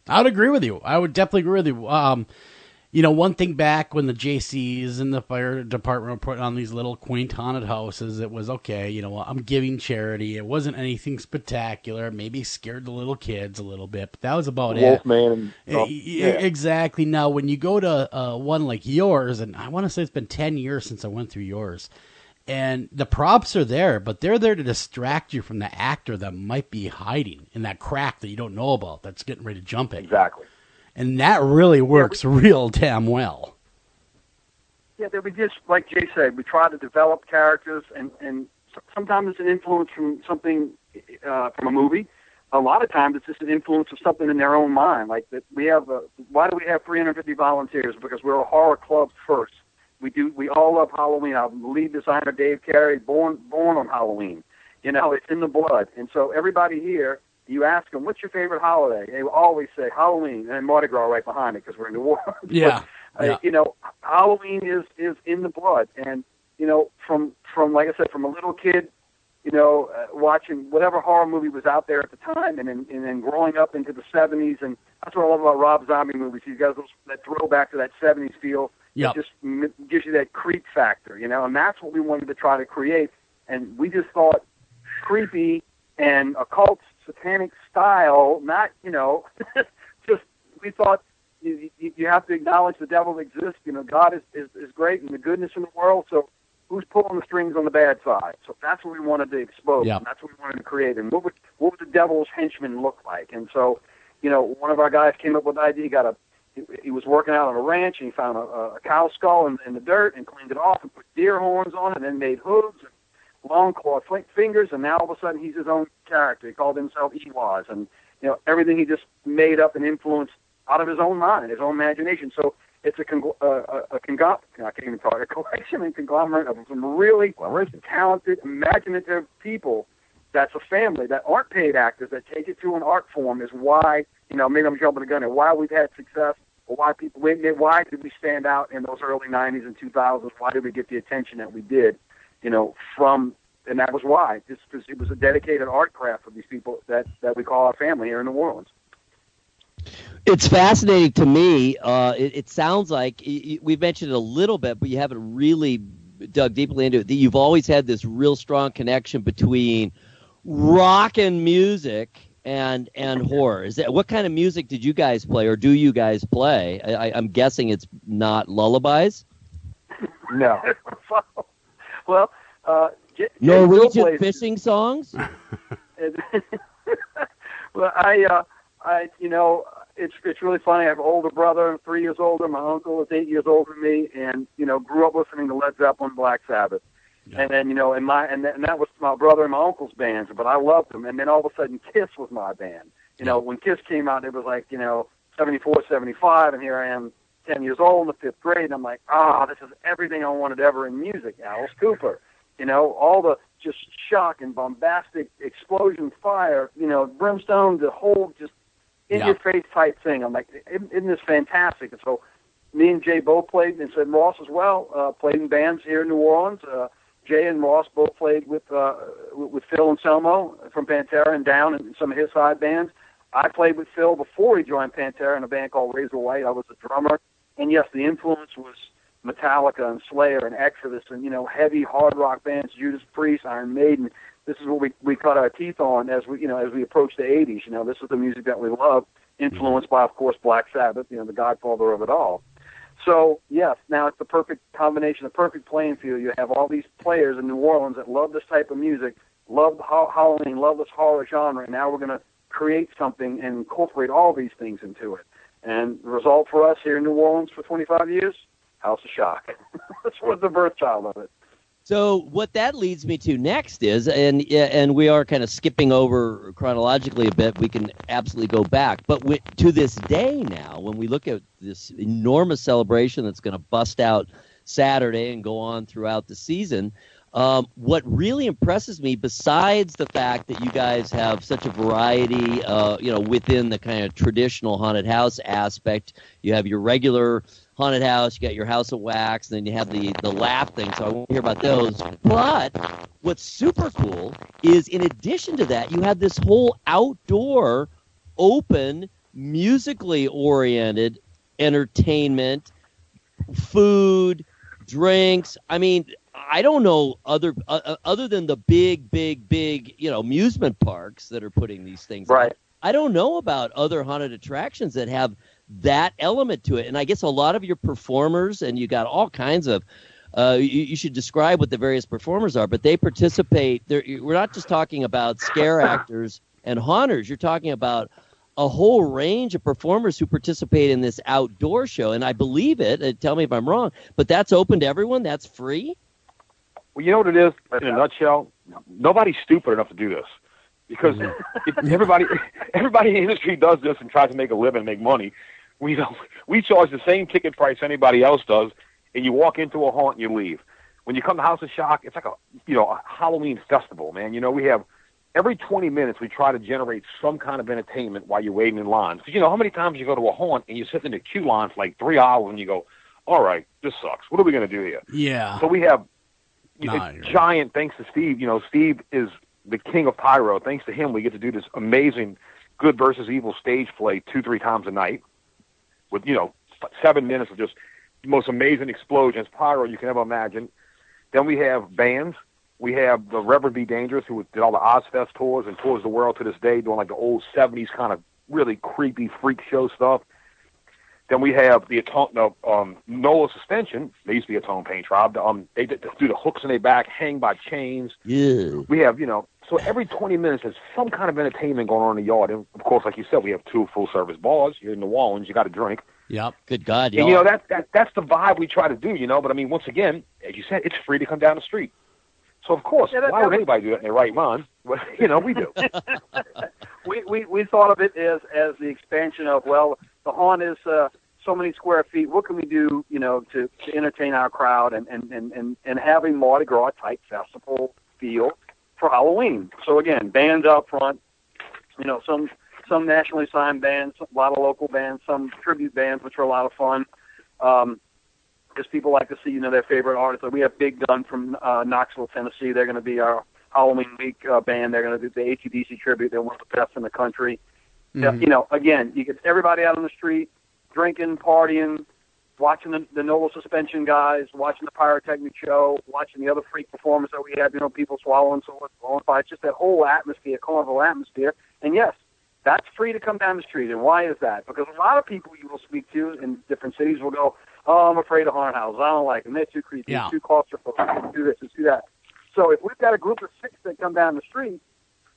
I would agree with you. I would definitely agree with you. One thing back when the JCs and the fire department were putting on these little quaint haunted houses, it was okay. I'm giving charity. It wasn't anything spectacular. Maybe scared the little kids a little bit, but that was about Wolfman it. Exactly. Now, when you go to one like yours, and I want to say it's been 10 years since I went through yours, and the props are there, but they're there to distract you from the actor that might be hiding in that crack that you don't know about that's getting ready to jump at you. Exactly. And that really works real damn well. Yeah, that we just, like Jay said, we try to develop characters, and sometimes it's an influence from something from a movie. A lot of times it's just an influence of something in their own mind. Like that, we have. Why do we have 350 volunteers? Because we're a horror club first. We all love Halloween. Our lead designer Dave Carey, born on Halloween. It's in the blood, and so everybody here. You ask them, what's your favorite holiday? They will always say Halloween, and Mardi Gras right behind it because we're in New Orleans. Yeah. Halloween is in the blood. And, from like I said, from a little kid, watching whatever horror movie was out there at the time and then growing up into the 70s. And that's what I love about Rob Zombie movies. You got that throwback to that 70s feel. Yep. It just gives you that creep factor, and that's what we wanted to try to create. And we just thought creepy and occult satanic style, not, just we thought you have to acknowledge the devil exists. God is great and the goodness in the world. So who's pulling the strings on the bad side? So that's what we wanted to expose. Yep. And that's what we wanted to create. And what would the devil's henchman look like? And so, one of our guys came up with the idea. He was working out on a ranch and he found a cow skull in the dirt and cleaned it off and put deer horns on it and then made hooves and long claw fingers, and now all of a sudden he's his own character. He called himself Ewaz, and everything he just made up and influenced out of his own mind, his own imagination. So it's a collection and conglomerate of some really talented, imaginative people. That's a family that aren't paid actors that take it to an art form. Is why, maybe I'm jumping the gun here. Why we've had success, or why did we stand out in those early '90s and 2000s? Why did we get the attention that we did? And that was why. Just because it was a dedicated art craft for these people that we call our family here in New Orleans. It's fascinating to me. It sounds like we've mentioned it a little bit, but you haven't really dug deeply into it. That you've always had this real strong connection between rock and music and horror. What kind of music did you guys play, or do you guys play? I'm guessing it's not lullabies. No. Well, Norwegian fishing songs. Well, it's really funny. I have an older brother, 3 years older. My uncle is 8 years older than me, and grew up listening to Led Zeppelin, Black Sabbath, and then and that was my brother and my uncle's bands. But I loved them. And then all of a sudden, Kiss was my band. When Kiss came out, it was like 74, 75, and here I am, 10 years old in the 5th grade, and I'm like, this is everything I wanted ever in music. Alice Cooper, all the just shock and bombastic explosion, fire, brimstone, the whole just in-your-face type thing. I'm like, isn't this fantastic? And so me and Jay both played, and so Ross as well, played in bands here in New Orleans. Jay and Ross both played with Phil and Selmo from Pantera and Down and some of his side bands. I played with Phil before he joined Pantera in a band called Razor White. I was a drummer. And yes, the influence was Metallica and Slayer and Exodus and, heavy hard rock bands, Judas Priest, Iron Maiden. This is what we cut our teeth on as we approach the 80s. This is the music that we love, influenced by, of course, Black Sabbath, the godfather of it all. So, yes, now it's the perfect combination, the perfect playing field. You have all these players in New Orleans that love this type of music, love Halloween, love this horror genre, and now we're going to create something and incorporate all these things into it. And the result for us here in New Orleans for 25 years, House of Shock. That's what the birth child of it. So what that leads me to next is, and we are kind of skipping over chronologically a bit. We can absolutely go back. But to this day now, when we look at this enormous celebration that's going to bust out Saturday and go on throughout the season, what really impresses me, besides the fact that you guys have such a variety, within the kind of traditional haunted house aspect, you have your regular haunted house, you got your House of Wax, and then you have the laugh thing, so I won't hear about those. But what's super cool is, in addition to that, you have this whole outdoor, open, musically oriented entertainment, food, drinks. I mean, I don't know other than the big, amusement parks that are putting these things right. out. I don't know about other haunted attractions that have that element to it. And I guess a lot of your performers, and you got all kinds of, you should describe what the various performers are, but they participate. We're not just talking about scare actors and haunters. You're talking about a whole range of performers who participate in this outdoor show. And I believe it, tell me if I'm wrong, but that's open to everyone? That's free? Well, you know what it is, in a nutshell? Nobody's stupid enough to do this. Because everybody in the industry does this and tries to make a living and make money. We charge the same ticket price anybody else does, and you walk into a haunt and you leave. When you come to House of Shock, it's like a Halloween festival, man. We have every 20 minutes we try to generate some kind of entertainment while you're waiting in lines. Because how many times you go to a haunt and you sit in the queue line for like 3 hours and you go, all right, this sucks. What are we going to do here? Yeah. So we have giant, thanks to Steve. Steve is the king of pyro. Thanks to him, we get to do this amazing good versus evil stage play 2-3 times a night with, 7 minutes of just the most amazing explosions, pyro you can ever imagine. Then we have bands. We have the Reverend Be Dangerous, who did all the Ozfest tours and tours the world to this day, doing like the old 70s kind of really creepy freak show stuff. Then we have the NOLA Suspension. They used to be a Tone Pain Tribe. They do the hooks in their back, hang by chains. Yeah. We have, so every 20 minutes there's some kind of entertainment going on in the yard. And, of course, like you said, we have 2 full-service bars. You're in New Orleans. You got to drink. Yep. Good God, yeah. And, that's the vibe we try to do, But, I mean, once again, as you said, it's free to come down the street. So, of course, why would anybody do that in their right mind? Well, we do. we thought of it as the expansion of, the haunt is so many square feet. What can we do, to entertain our crowd and have a Mardi Gras type festival feel for Halloween? So again, bands out front, some nationally signed bands, a lot of local bands, some tribute bands, which are a lot of fun. Because people like to see, their favorite artists. Like we have Big Gun from Knoxville, Tennessee. They're going to be our Halloween week band. They're going to do the AC/DC tribute. They're one of the best in the country. Mm-hmm. Again, you get everybody out on the street, drinking, partying, watching the NOLA suspension guys, watching the pyrotechnic show, watching the other freak performance that we had, people swallowing swords, blowing fire, just that whole atmosphere, carnival atmosphere. And yes, that's free to come down the street. And why is that? Because a lot of people you will speak to in different cities will go, oh, I'm afraid of haunted houses. I don't like them. They're too creepy, too claustrophobic, do this, do that. So if we've got a group of 6 that come down the street,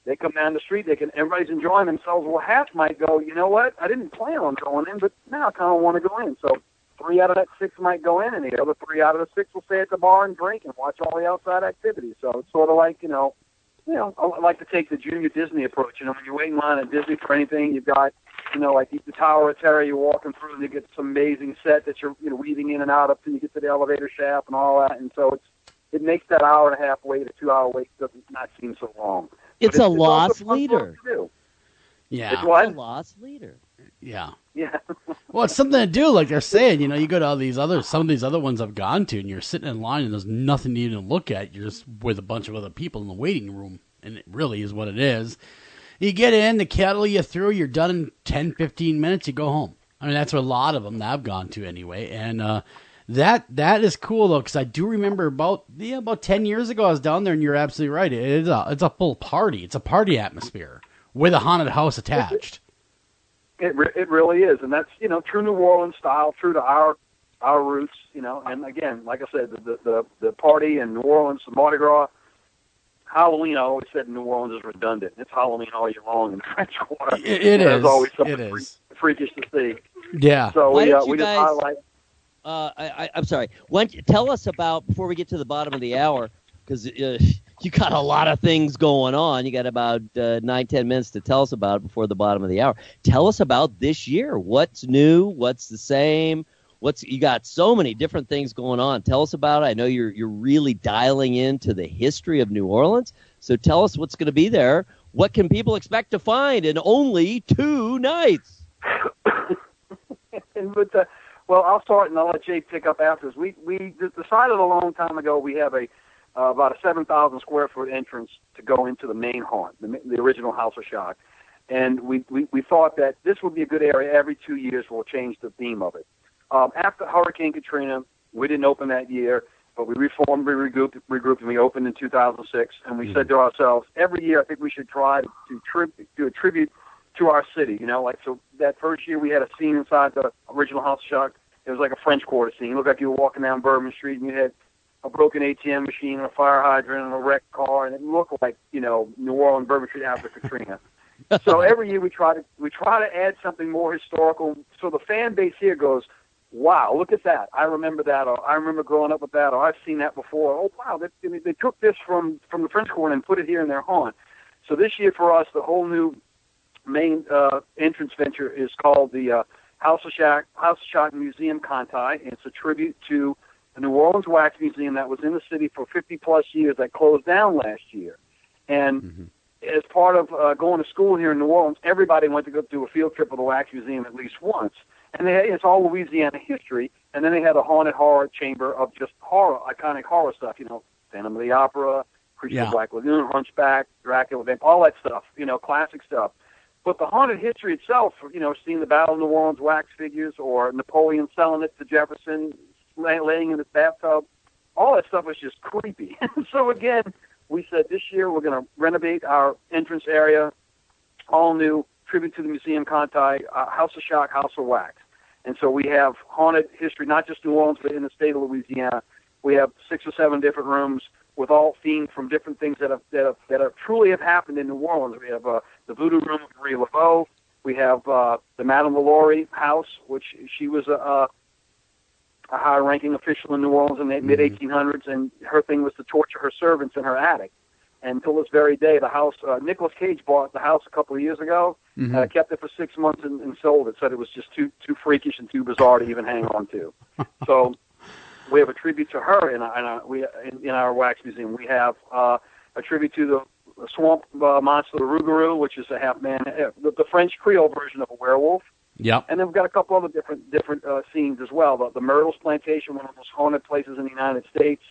everybody's enjoying themselves. Well, half might go, you know what? I didn't plan on going in, but now I kind of want to go in. So 3 out of that 6 might go in, and the other 3 out of the 6 will stay at the bar and drink and watch all the outside activities. So it's sort of like, I like to take the junior Disney approach. When you wait in line at Disney for anything, you've got, like the Tower of Terror, you're walking through, and you get some amazing set that you're, weaving in and out of till you get to the elevator shaft and all that. And so it makes that hour and a half wait, a 2-hour wait, doesn't not seem so long. It's a lost leader. Yeah. It's what? It's a lost leader. Yeah. Yeah. Well, it's something to do, like they're saying. You go to some of these other ones I've gone to, and you're sitting in line, and there's nothing to even look at. You're just with a bunch of other people in the waiting room, and it really is what it is. You get in, they cattle you through, you're done in 10, 15 minutes, you go home. I mean, that's what a lot of them that I've gone to anyway, and that is cool though, because I do remember about 10 years ago I was down there, and you're absolutely right. It's a full party. It's a party atmosphere with a haunted house attached. It really is, and that's true New Orleans style, true to our roots. And again, like I said, the party in New Orleans, the Mardi Gras, Halloween. I always said New Orleans is redundant. It's Halloween all year long in the French Quarter. It is. There's always something freakish to see. Yeah. So we just guys, highlight. I'm sorry. Tell us about, before we get to the bottom of the hour, because you got a lot of things going on. You got about 9-10 minutes to tell us about before the bottom of the hour. Tell us about this year. What's new? What's the same? You got so many different things going on. Tell us about it. I know you're really dialing into the history of New Orleans. So tell us what's going to be there. What can people expect to find in only 2 nights? Well, I'll start and I'll let Jay pick up after us. We decided a long time ago we have about a 7,000 square foot entrance to go into the main haunt, the original House of Shock. And we thought that this would be a good area. Every 2 years we'll change the theme of it. After Hurricane Katrina, we didn't open that year, but we reformed, we regrouped, and we opened in 2006. And we said to ourselves, every year I think we should try to do a tribute to our city. So that first year we had a scene inside the original House of Shock. It was like a French Quarter scene. It looked like you were walking down Bourbon Street, and you had a broken ATM machine and a fire hydrant and a wrecked car, and it looked like New Orleans, Bourbon Street after Katrina. So every year we try to add something more historical. So the fan base here goes, wow, look at that. I remember that, or I remember growing up with that, or I've seen that before. Oh, wow, they took this from the French Quarter and put it here in their haunt. So this year for us, the whole new main entrance venture is called the House of Shock Museum Conti. It's a tribute to the New Orleans Wax Museum that was in the city for 50-plus years that closed down last year. And as part of going to school here in New Orleans, everybody went to go do a field trip of the Wax Museum at least once. And it's all Louisiana history. And then they had a haunted horror chamber of just iconic horror stuff, Phantom of the Opera, Creature of Black Lagoon, Hunchback, Dracula, all that stuff, classic stuff. But the haunted history itself, seeing the Battle of New Orleans wax figures or Napoleon selling it to Jefferson, laying in his bathtub, all that stuff was just creepy. So again, we said this year we're going to renovate our entrance area, all new, tribute to the Museum Conti, House of Shock, House of Wax. And so we have haunted history, not just New Orleans, but in the state of Louisiana. We have 6 or 7 different rooms with all themed from different things that have truly have happened in New Orleans. We have the Voodoo Room of Marie Laveau. We have the Madame LaLaurie house, which she was a high-ranking official in New Orleans in the mid-1800s, and her thing was to torture her servants in her attic. And until this very day, the house, Nicolas Cage bought the house a couple of years ago, kept it for 6 months and sold it, said it was just too freakish and too bizarre to even hang on to. So we have a tribute to her in our wax museum. We have a tribute to the swamp monster, the Rougarou, which is a half-man, the French Creole version of a werewolf. Yep. And then we've got a couple other different scenes as well. The Myrtles Plantation, one of the most haunted places in the United States,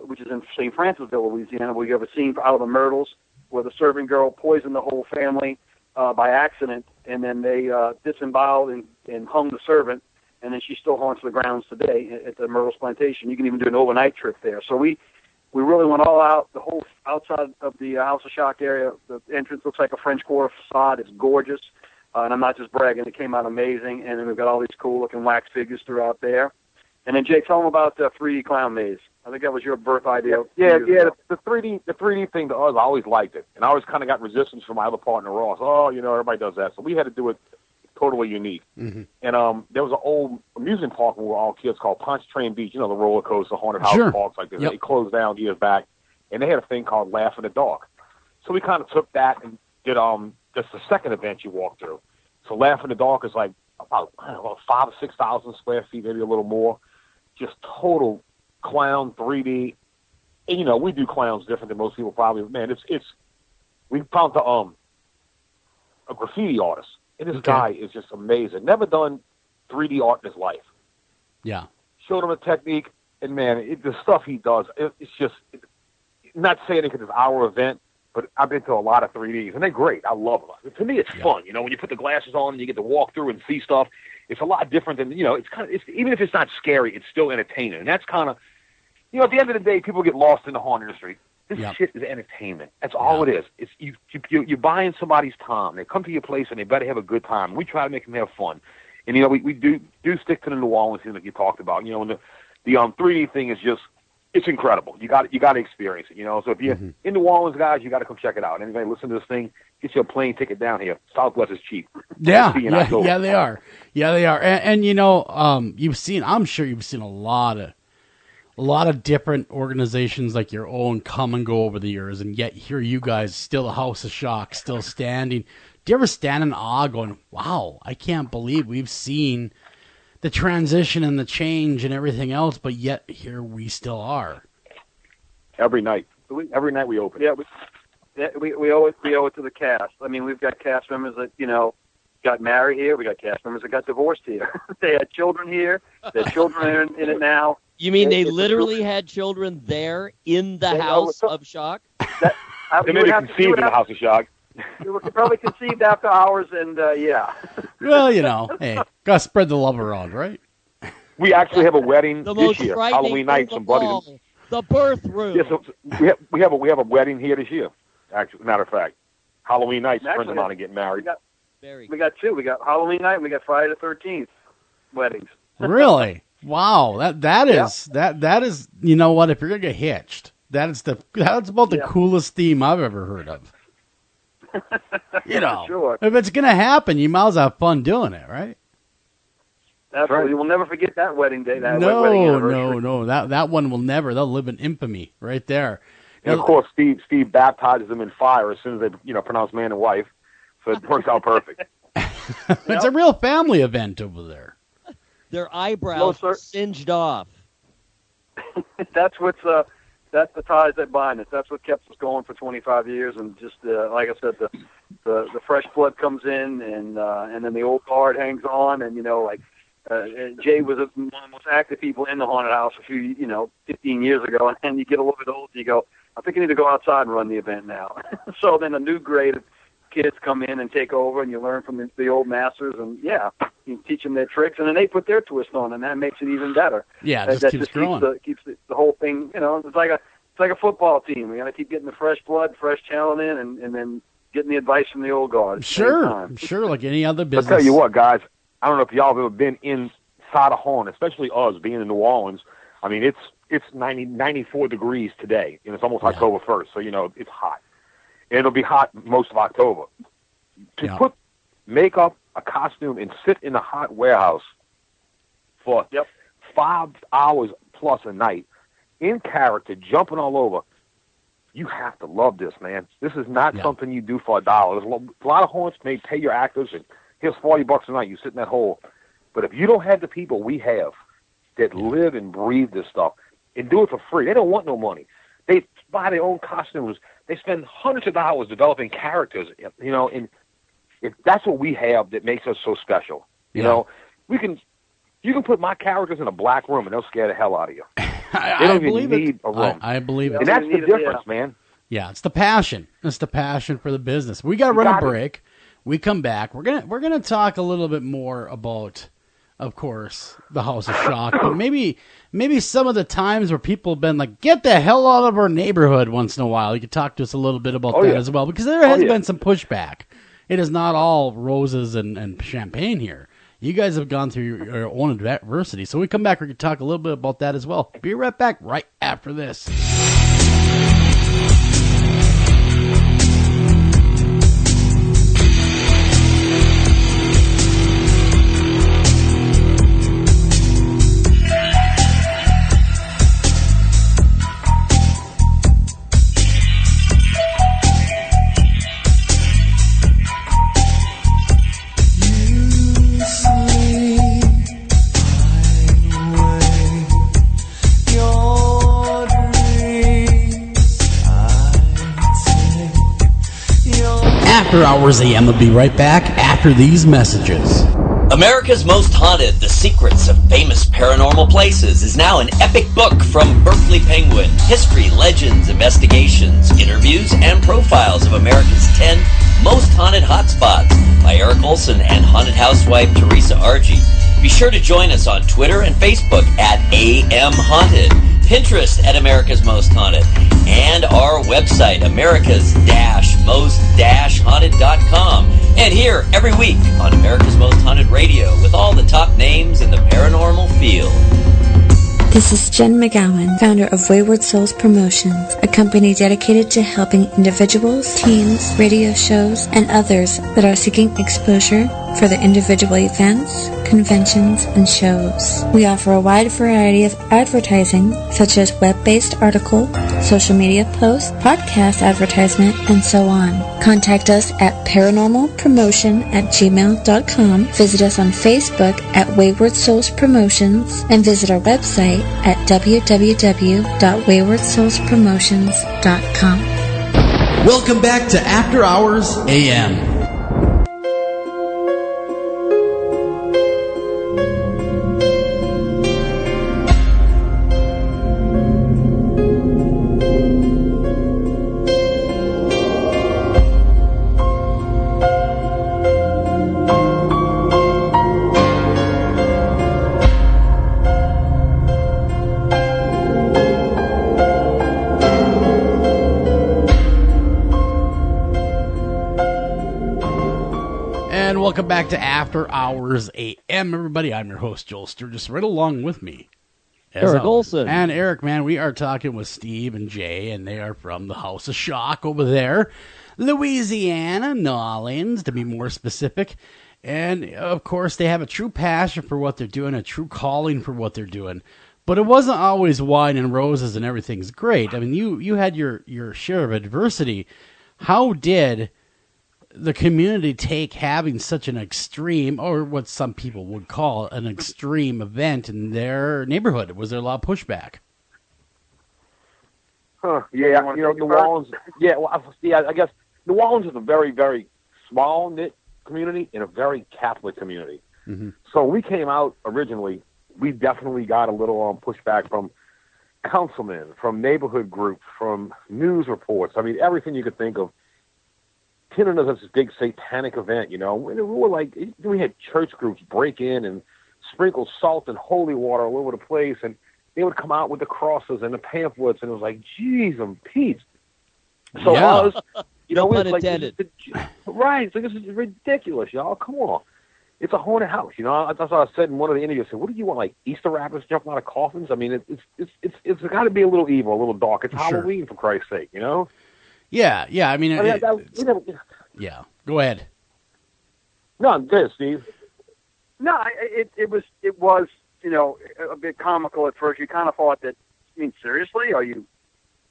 which is in St. Francisville, Louisiana. We have a scene out of the Myrtles where the servant girl poisoned the whole family by accident, and then they disemboweled and hung the servant, and then she still haunts the grounds today at the Myrtles Plantation. You can even do an overnight trip there. So we really went all out. The whole outside of the House of Shock area, the entrance looks like a French Quarter facade. It's gorgeous, and I'm not just bragging. It came out amazing, and then we've got all these cool-looking wax figures throughout there. And then, Jay, tell them about the 3D clown maze. I think that was your birth idea. Yeah. The 3D thing to us, I always liked it, and I always kind of got resistance from my other partner Ross. Oh, everybody does that, so we had to do it totally unique. And there was an old amusement park when we were all kids called Pontchartrain Beach. The roller coaster, haunted house parks like this. Yep. They closed down years back, and they had a thing called Laugh in the Dark. So we kind of took that and did just the second event you walk through. So Laugh in the Dark is like about 5,000 or 6,000 square feet, maybe a little more. Just total clown 3D. And, we do clowns different than most people probably. Man, we found a graffiti artist, and this guy is just amazing. Never done 3D art in his life. Yeah. Showed him a technique, and man, the stuff he does, it's just not saying it because it's our event, but I've been to a lot of 3Ds, and they're great. I love them. To me, it's fun. When you put the glasses on and you get to walk through and see stuff. It's a lot different than, even if it's not scary, it's still entertaining. And that's kind of, at the end of the day, people get lost in the haunt industry. This shit is entertainment. That's all it is. It's you're buying somebody's time. They come to your place and they better have a good time. We try to make them have fun. And, we do stick to the New Orleans thing that you talked about. And the 3D thing is just, it's incredible. You got to experience it, So if you're in New Orleans, guys, you got to come check it out. Anybody listen to this thing, get you a plane ticket down here. Southwest is cheap. Yeah, they are. Yeah, they are. And I'm sure you've seen a lot of different organizations like your own come and go over the years, and yet here you guys, still a House of Shock, still standing. Do you ever stand in awe going, wow, I can't believe we've seen the transition and the change and everything else, but yet here we still are. Every night we open. Yeah, we owe it to the cast. I mean, we've got cast members that got married here. We got cast members that got divorced here. They had children here. Their children are in it now. You mean they literally had children there in the House of Shock? They may have conceived in the House of Shock. They were probably conceived after hours, and yeah. Well, hey, gotta spread the love around, right? We actually have a wedding this year, Halloween night. Some buddies. The birth room. Yes, we have a wedding here this year. Actually, matter of fact, Halloween night, friends of mine are getting married. We got two. We got Halloween night, and we got Friday the 13th weddings. Really? Wow. That is. You know what? If you're gonna get hitched, that's about the coolest theme I've ever heard of. Sure. If it's gonna happen, you might as well have fun doing it, right? Absolutely. We'll never forget that wedding day. Wedding No. That one will never. They'll live in infamy right there. And of course, Steve baptizes them in fire as soon as they, pronounce man and wife. So it works out perfect. It's a real family event over there. Their eyebrows singed off. That's the ties that bind us. That's what kept us going for 25 years. And just like I said, the fresh blood comes in, and then the old guard hangs on, and Jay was one of the most active people in the haunted house a few 15 years ago, and you get a little bit older, you go, I think I need to go outside and run the event now. So then a new grade of kids come in and take over, and you learn from the old masters, and you teach them their tricks, and then they put their twist on, and that makes it even better. Yeah, it just keeps growing. Keeps the whole thing. It's like a football team. We got to keep getting the fresh blood, fresh talent in, and then getting the advice from the old guard. Sure, like any other business. I'll tell you what, guys. I don't know if y'all have ever been inside a haunt, especially us being in New Orleans. I mean, it's 94 degrees today, and it's almost October 1st, so it's hot. And it'll be hot most of October. To put makeup, a costume, and sit in a hot warehouse for 5 hours plus a night, in character, jumping all over, you have to love this, man. This is not something you do for $1. There's a lot of haunts may pay your actors, and here's $40 a night. You sit in that hole. But if you don't have the people we have that live and breathe this stuff and do it for free, they don't want no money. They buy their own costumes. They spend hundreds of dollars developing characters, you know, and if that's what we have that makes us so special. You know, you can put my characters in a black room and they'll scare the hell out of you. They don't even need a room. I believe it. And that's the difference, man. Yeah, it's the passion. It's the passion for the business. We got to run a break. We come back. We're gonna talk a little bit more about, of course, the House of Shock, but maybe some of the times where people have been like, get the hell out of our neighborhood once in a while. You could talk to us a little bit about that as well, because there has been some pushback. It is not all roses and champagne here. You guys have gone through your own adversity. So we come back, we can talk a little bit about that as well. Be right back right after this. After Hours AM will be right back after these messages. America's Most Haunted, The Secrets of Famous Paranormal Places is now an epic book from Berkeley Penguin. History, legends, investigations, interviews, and profiles of America's 10 most haunted hotspots by Eric Olson and haunted housewife Teresa Argy. Be sure to join us on Twitter and Facebook at AM Haunted, Pinterest at America's Most Haunted, and our website, americas-most-haunted.com. And here every week on America's Most Haunted Radio with all the top names in the paranormal field. This is Jen McGowan, founder of Wayward Souls Promotions, a company dedicated to helping individuals, teams, radio shows, and others that are seeking exposure for their individual events, conventions, and shows. We offer a wide variety of advertising, such as web-based article, social media posts, podcast advertisement, and so on. Contact us at paranormalpromotion@gmail.com, visit us on Facebook at Wayward Souls Promotions, and visit our website at www.waywardsoulspromotions.com. Welcome back to After Hours AM. Welcome back to After Hours AM, everybody. I'm your host, Joel Sturgis. Right along with me, Eric Olson. And Eric, man, we are talking with Steve and Jay, and they are from the House of Shock over there, Louisiana, New Orleans, to be more specific. And, of course, they have a true passion for what they're doing, a true calling for what they're doing. But it wasn't always wine and roses and everything's great. I mean, you had your share of adversity. How did the community take having such an extreme, or what some people would call an extreme event in their neighborhood? Was there a lot of pushback? Yeah, New Orleans. I guess New Orleans is a very, very small knit community and a very Catholic community. Mm-hmm. So we came out originally. We definitely got a little pushback from councilmen, from neighborhood groups, from news reports. I mean, everything you could think of. Pinning us as this big satanic event, we were like, we had church groups break in and sprinkle salt and holy water all over the place, and they would come out with the crosses and the pamphlets, and it was like, geez, Pete. So us, no we pun was like, intended. Right, so this is ridiculous, y'all. Come on, it's a haunted house, That's what I said in one of the interviews. I said, what do you want, like Easter rabbits jumping out of coffins? I mean, it's got to be a little evil, a little dark. It's Halloween, for Christ's sake, Yeah. I mean, yeah. Go ahead. No, good, Steve. No, it was a bit comical at first. You kind of thought that. I mean, seriously, are you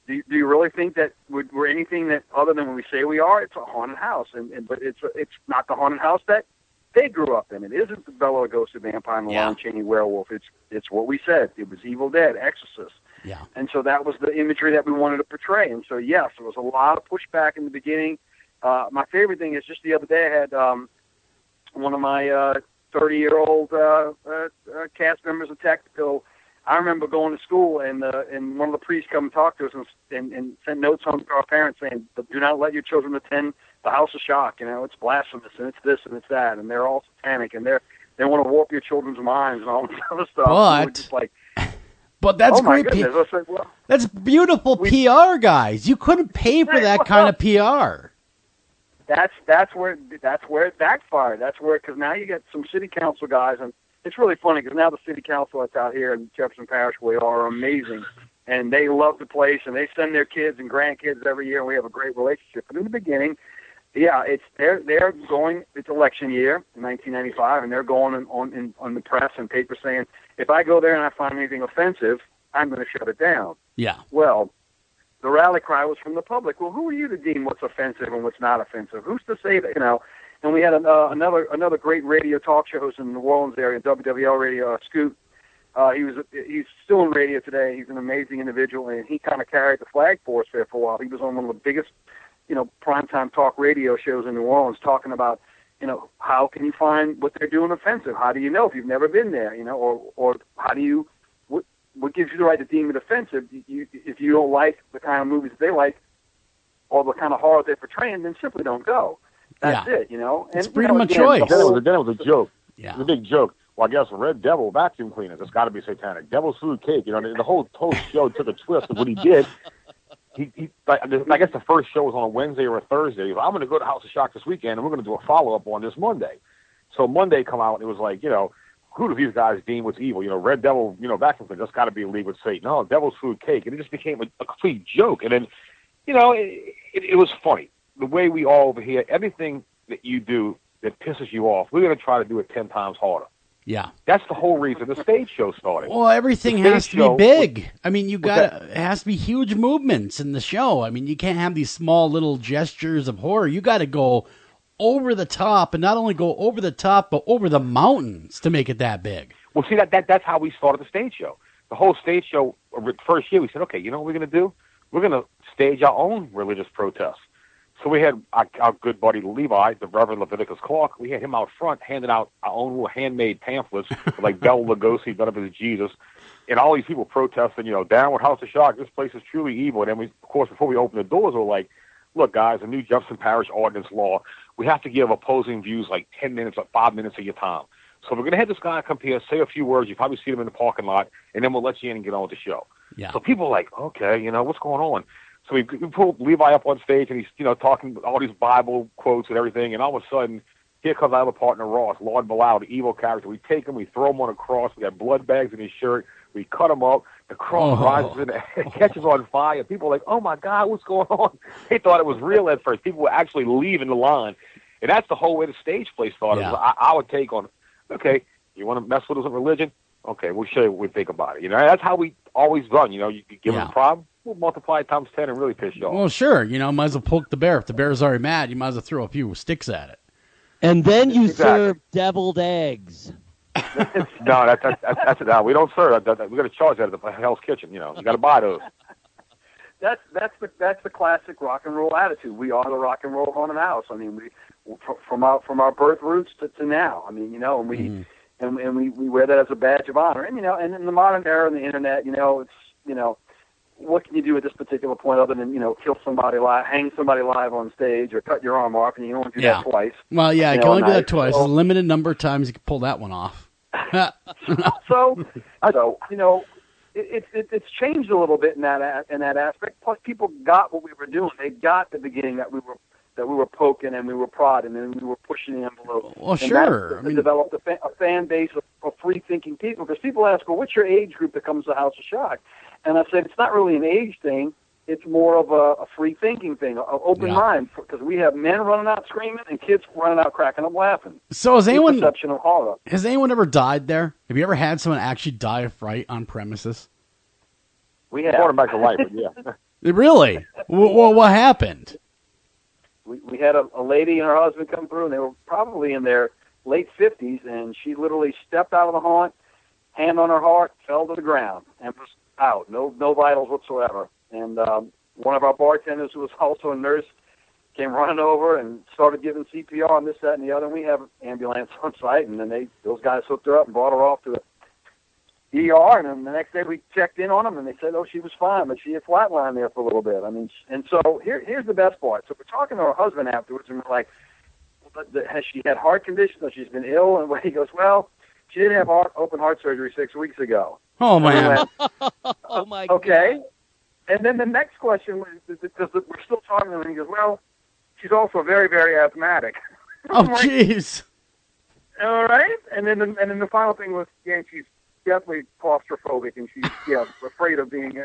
Do you really think that we're anything that other than what we say we are? It's a haunted house, but it's not the haunted house that they grew up in. It isn't the Bela Lugosi vampire and the Lon Chaney werewolf. It's what we said. It was Evil Dead, Exorcist. Yeah. And so that was the imagery that we wanted to portray. And so, yes, there was a lot of pushback in the beginning. My favorite thing is just the other day I had one of my 30-year-old cast members of Tactical. I remember going to school and one of the priests come and talk to us and sent notes home to our parents saying, do not let your children attend the House of Shock. You know, it's blasphemous and it's this and it's that. And they're all satanic and they want to warp your children's minds and all this other stuff. But that's great. Well, that's beautiful PR, guys. You couldn't pay for that kind of PR. That's where it backfired. That's where, because now you get some city council guys, and it's really funny because now the city council that's out here in Jefferson Parish we are amazing, and they love the place, and they send their kids and grandkids every year, and we have a great relationship. But in the beginning, they're going. It's election year in 1995, and they're going on the press and paper saying, if I go there and I find anything offensive, I'm going to shut it down. Yeah. Well, the rally cry was from the public. Well, who are you to deem what's offensive and what's not offensive? Who's to say that? You know. And we had another great radio talk show host in the New Orleans area, WWL Radio, Scoot. He's still in radio today. He's an amazing individual, and he kind of carried the flag for us there for a while. He was on one of the biggest, primetime talk radio shows in New Orleans, talking about, how can you find what they're doing offensive? How do you know if you've never been there? Or how do you what gives you the right to deem it offensive? If you don't like the kind of movies they like or the kind of horror they're portraying, then simply don't go. That's it, And, it's freedom of choice. Then it was a joke. Yeah. It was a big joke. Well, I guess Red Devil vacuum cleaners. It's got to be satanic. Devil's food cake. The whole show took a twist of what he did. I guess the first show was on a Wednesday or a Thursday. He was like, I'm going to go to House of Shock this weekend, and we're going to do a follow-up on this Monday. So Monday come out, and it was like, who do these guys deem what's evil? Red Devil, vacuum cleaners. That's got to be a league with Satan. No, Devil's food cake. And it just became a complete joke. And then, it was funny. The way we all over here, everything that you do that pisses you off, we're going to try to do it 10 times harder. Yeah. That's the whole reason the stage show started. Well, everything has to be big. It has to be huge movements in the show. You can't have these small little gestures of horror. You got to go over the top, and not only go over the top, but over the mountains to make it that big. Well, see, that's how we started the stage show. The whole stage show, first year, we said, okay, you know what we're going to do? We're going to stage our own religious protests. So we had our good buddy Levi, the Reverend Leviticus Clark. We had him out front handing out our own little handmade pamphlets like Bela Lugosi, done up as Jesus. And all these people protesting, down with House of Shock, this place is truly evil. And then, of course, before we opened the doors, we were like, look, guys, a new Jefferson Parish ordinance law, we have to give opposing views like 10 minutes or 5 minutes of your time. So we're going to have this guy come here, say a few words. You probably see him in the parking lot, and then we'll let you in and get on with the show. Yeah. So people are like, okay, what's going on? So we pulled Levi up on stage, and he's, talking all these Bible quotes and everything, and all of a sudden, here comes our other partner, Ross, Lord Bilal, the evil character. We take him, we throw him on a cross, we got blood bags in his shirt, we cut him up, the cross rises in and catches on fire. People are like, oh my God, what's going on? They thought it was real at first. People were actually leaving the line. And that's the whole way the stage play started. Yeah. Our take on, okay, you want to mess with us in religion? Okay, we'll show you what we think about it. That's how we always run. You give us a problem, we'll multiply it times 10 and really piss you off. Well, sure. Might as well poke the bear. If the bear's already mad, you might as well throw a few sticks at it. And then you serve deviled eggs. No, that's it. We don't serve. We got to charge that at the Hell's Kitchen. You got to buy those. That's the classic rock and roll attitude. We are the rock and roll haunted house. We from our birth roots to now. And we and we wear that as a badge of honor. And and in the modern era and the internet, it's what can you do at this particular point other than kill somebody live, hang somebody live on stage, or cut your arm off, and you can only do that twice. Well, yeah, you can only do that twice. There's a limited number of times you can pull that one off. So it's changed a little bit in that aspect. Plus, people got what we were doing. They got the beginning that we were poking and we were prodding and we were pushing the envelope. Well, sure. Developed a fan base of free-thinking people. Because people ask, well, what's your age group that comes to House of Shock? And I said, it's not really an age thing. It's more of a free-thinking thing, an open mind. Because we have men running out screaming and kids running out cracking up laughing. So has anyone perception of horror. Has anyone ever died there? Have you ever had someone actually die of fright on premises? We have. Brought him back to life, but yeah. Really? What happened? We had a lady and her husband come through, and they were probably in their late 50s, and she literally stepped out of the haunt, hand on her heart, fell to the ground, and was out. No vitals whatsoever. And one of our bartenders, who was also a nurse, came running over and started giving CPR and this, that, and the other. And we have an ambulance on site, and then those guys hooked her up and brought her off to the ER. And then the next day we checked in on them, and they said, she was fine, but she had flatlined there for a little bit. I mean, and so here's the best part. So we're talking to her husband afterwards, and we're like, has she had heart conditions? Or she's been ill? And he goes, well, she did have open heart surgery 6 weeks ago. Oh, man. Oh, my okay. God. And then the next question was, because we're still talking to him, and he goes, well, she's also very, very asthmatic. Oh, jeez. All right. And then the final thing was, she's definitely claustrophobic, and she's afraid of being,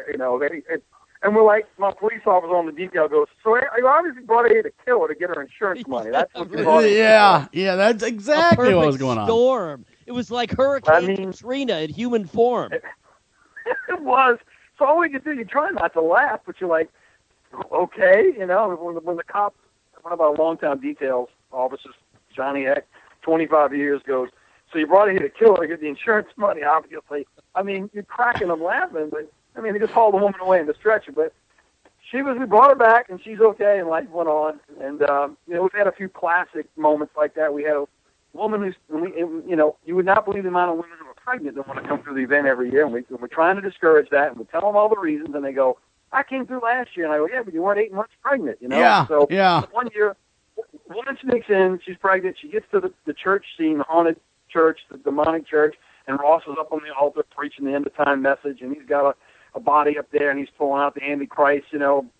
and we're like, my police officer on the detail goes, so you obviously brought her here to kill her to get her insurance money. That's what you brought her Yeah, that's exactly what was going on. Storm. It was like Hurricane Katrina in human form. It was. So all we could do, you try not to laugh, but you're like, okay, when the cop, one of our longtime details officers, Johnny Eck, 25 years, goes, so you brought her here to kill her to get the insurance money, obviously. I mean, you're cracking them laughing, but, they just hauled the woman away in the stretcher. But we brought her back, and she's okay, and life went on. And, we've had a few classic moments like that. We had a woman you would not believe the amount of women who are pregnant that want to come through the event every year, and we're trying to discourage that, and we tell them all the reasons, and they go, I came through last year, and I go, yeah, but you weren't 8 months pregnant, Yeah, So yeah. 1 year, a woman sneaks in, she's pregnant, she gets to the church scene, the haunted church, the demonic church, and Ross is up on the altar preaching the end-of-time message, and he's got a body up there, and he's pulling out the Antichrist,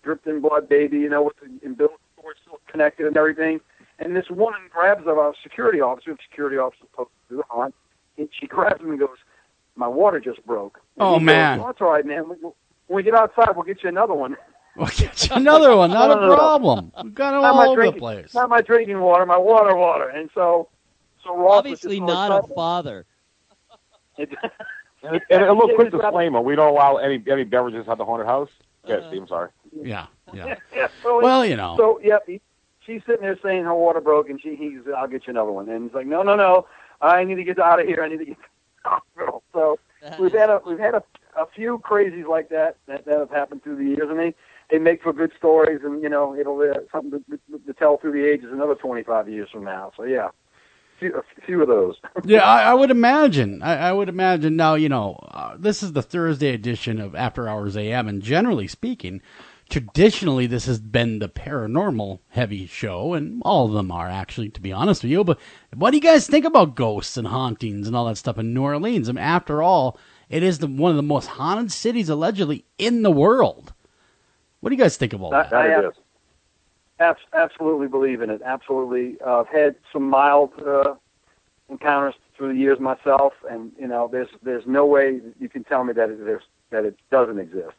dripped in blood baby, with the umbilical cord still connected and everything. And this woman grabs our security officer, supposed to do the haunt, and she grabs him and goes, my water just broke. And man. Goes, that's all right, man. When we get outside, we'll get you another one. We'll get you another one, not a problem. We've got them all over the place. Not my drinking water, my water. And so Ross obviously not a father. And a little quick disclaimer: we don't allow any beverages at the haunted house. Yes, Steve, I'm sorry. Yeah. Well, So she's sitting there saying her water broke, and he's, I'll get you another one. And he's like, no, I need to get out of here. I need to get to the hospital. So we've had a few crazies like that have happened through the years, and they make for good stories, and it'll something to tell through the ages another 25 years from now. So yeah. A few of those. Yeah, I would imagine. I would imagine. Now, this is the Thursday edition of After Hours AM, and generally speaking, traditionally this has been the paranormal heavy show, and all of them are, actually, to be honest with you. But what do you guys think about ghosts and hauntings and all that stuff in New Orleans? After all, it is one of the most haunted cities, allegedly, in the world. What do you guys think of all that? I absolutely believe in it. Absolutely. I've had some mild encounters through the years myself, and there's no way you can tell me that it doesn't exist.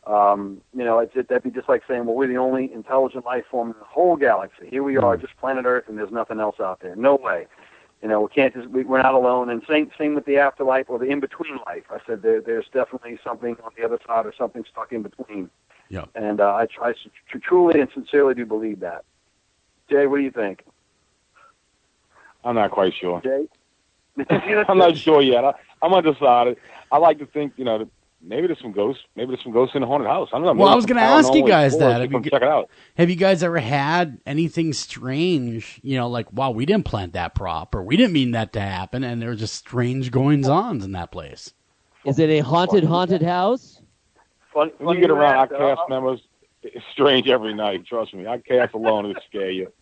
That'd be just like saying, well, we're the only intelligent life form in the whole galaxy. Here we are, just planet Earth, and there's nothing else out there. No way. We can't we're not alone. And same with the afterlife or the in-between life. I said there's definitely something on the other side or something stuck in between. Yeah. And I truly and sincerely do believe that. Jay, what do you think? I'm not quite sure. Jay? I'm not sure yet. I'm undecided. I like to think, maybe there's some ghosts. Maybe there's some ghosts in the haunted house. I don't know. Well, I was going to ask you guys that. Check it out. Have you guys ever had anything strange, like, wow, we didn't plant that prop, or we didn't mean that to happen, and there were just strange goings-ons in that place? Is it a haunted house? When you get around our cast members, it's strange every night. Trust me. Our cast alone will scare you.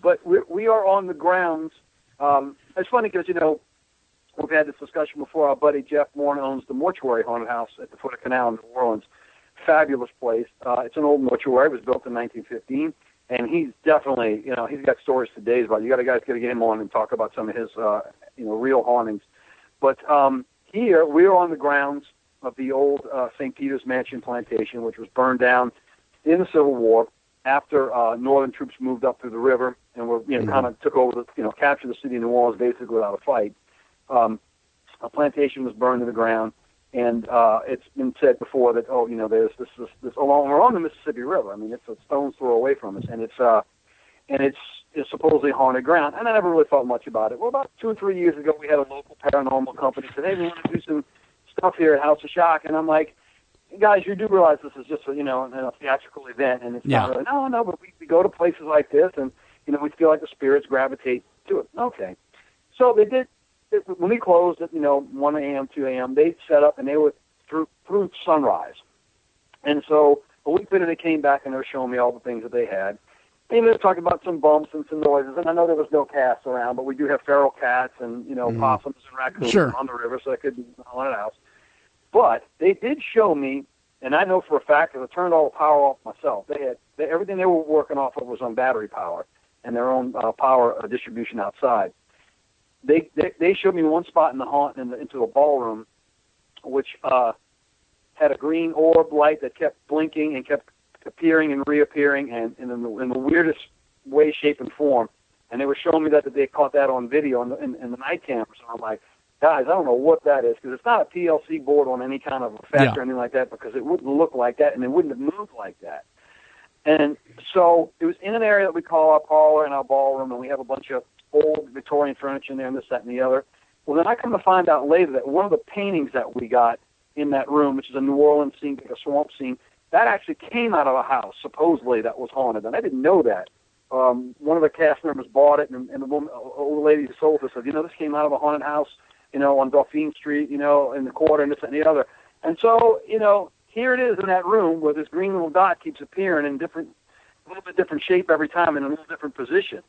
But we are on the grounds. It's funny because, we've had this discussion before. Our buddy Jeff Moore owns the Mortuary Haunted House at the foot of Canal in New Orleans. Fabulous place. It's an old mortuary. It was built in 1915. And he's definitely, he's got stories for days about it. You guys got to get him on and talk about some of his, real hauntings. But here, we're on the grounds of the old St. Peter's Mansion plantation, which was burned down in the Civil War after Northern troops moved up through the river and were, kind of took over, captured the city of New Orleans basically without a fight. A plantation was burned to the ground, And it's been said before that, there's this along we're on the Mississippi River. I mean, it's a stone's throw away from us, and it's supposedly haunted ground. And I never really thought much about it. Well, about 2 or 3 years ago, we had a local paranormal company said, "Hey, we want to do some stuff here at House of Shock," and I'm like, "Guys, you do realize this is just a theatrical event, and it's not really no, but we go to places like this, and we feel like the spirits gravitate to it." Okay, so they did. When we closed at 1 a.m., 2 a.m., they set up and they were through sunrise, and so a week later they came back and they were showing me all the things that they had. They were talking about some bumps and some noises, and I know there was no cats around, but we do have feral cats and possums and raccoons on the river, so that could be a haunted house. But they did show me, and I know for a fact because I turned all the power off myself. Everything they were working off of was on battery power and their own power distribution outside. They showed me one spot in the haunt into a ballroom, which had a green orb light that kept blinking and kept appearing and reappearing, and in the weirdest way, shape, and form. And they were showing me that they caught that on video in the night cameras. And I'm like, guys, I don't know what that is, because it's not a PLC board on any kind of effect or anything like that, because it wouldn't look like that and it wouldn't have moved like that. And so it was in an area that we call our parlor and our ballroom, and we have a bunch of old Victorian furniture in there and this, that, and the other. Well, then I come to find out later that one of the paintings that we got in that room, which is a New Orleans scene, like a swamp scene, that actually came out of a house, supposedly, that was haunted. And I didn't know that. One of the cast members bought it, and the woman, old lady who sold it said, this came out of a haunted house, on Dauphine Street, in the quarter, and this, and the other. And so, here it is in that room where this green little dot keeps appearing in a little bit different shape every time in a little different position.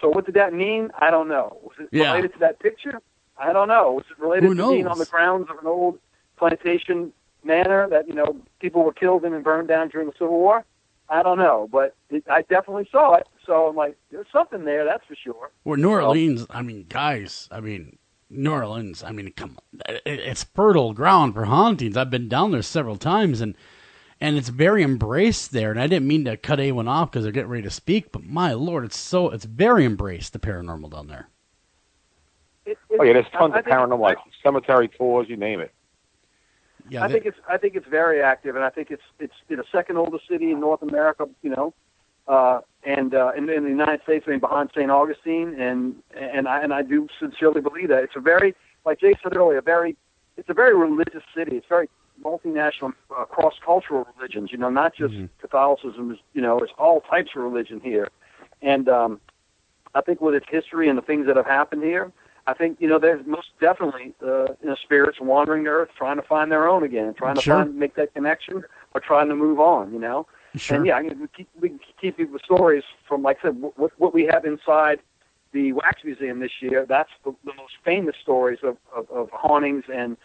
So what did that mean? I don't know. Was it related to that picture? I don't know. Was it related to being on the grounds of an old plantation manor that, people were killed in and burned down during the Civil War? I don't know, but I definitely saw it. So I'm like, there's something there, that's for sure. Well, New Orleans, New Orleans, come on. It's fertile ground for hauntings. I've been down there several times, and it's very embraced there. And I didn't mean to cut anyone off because they're getting ready to speak, but my Lord, it's very embraced, the paranormal down there. There's tons of paranormal, like cemetery tours, you name it. Yeah, I think it's very active, and I think it's the second oldest city in North America, and in the United States, behind St. Augustine, and I do sincerely believe that it's a very, like Jay said earlier, it's a very religious city. It's very multinational, cross-cultural religions. Not just Catholicism. There's all types of religion here, and I think with its history and the things that have happened here, I think, there's most definitely spirits wandering the earth, trying to find their own again, trying to make that connection, or trying to move on, Sure. And we can keep you with stories from, like I said, what we have inside the Wax Museum this year. That's the most famous stories of hauntings and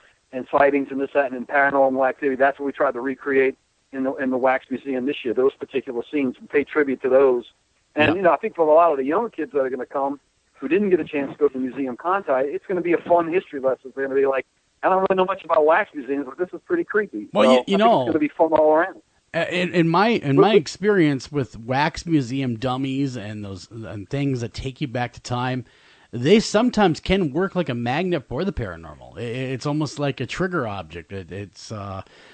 sightings and this, that, and paranormal activity. That's what we tried to recreate in the Wax Museum this year, those particular scenes, and pay tribute to those. And, I think for a lot of the young kids that are going to come, who didn't get a chance to go to the museum contact, it's going to be a fun history lesson. They're going to be like, I don't really know much about wax museums, but this is pretty creepy. Well, so I think it's going to be fun all around. In my experience with wax museum dummies and those and things that take you back to time, they sometimes can work like a magnet for the paranormal. It's almost like a trigger object. It's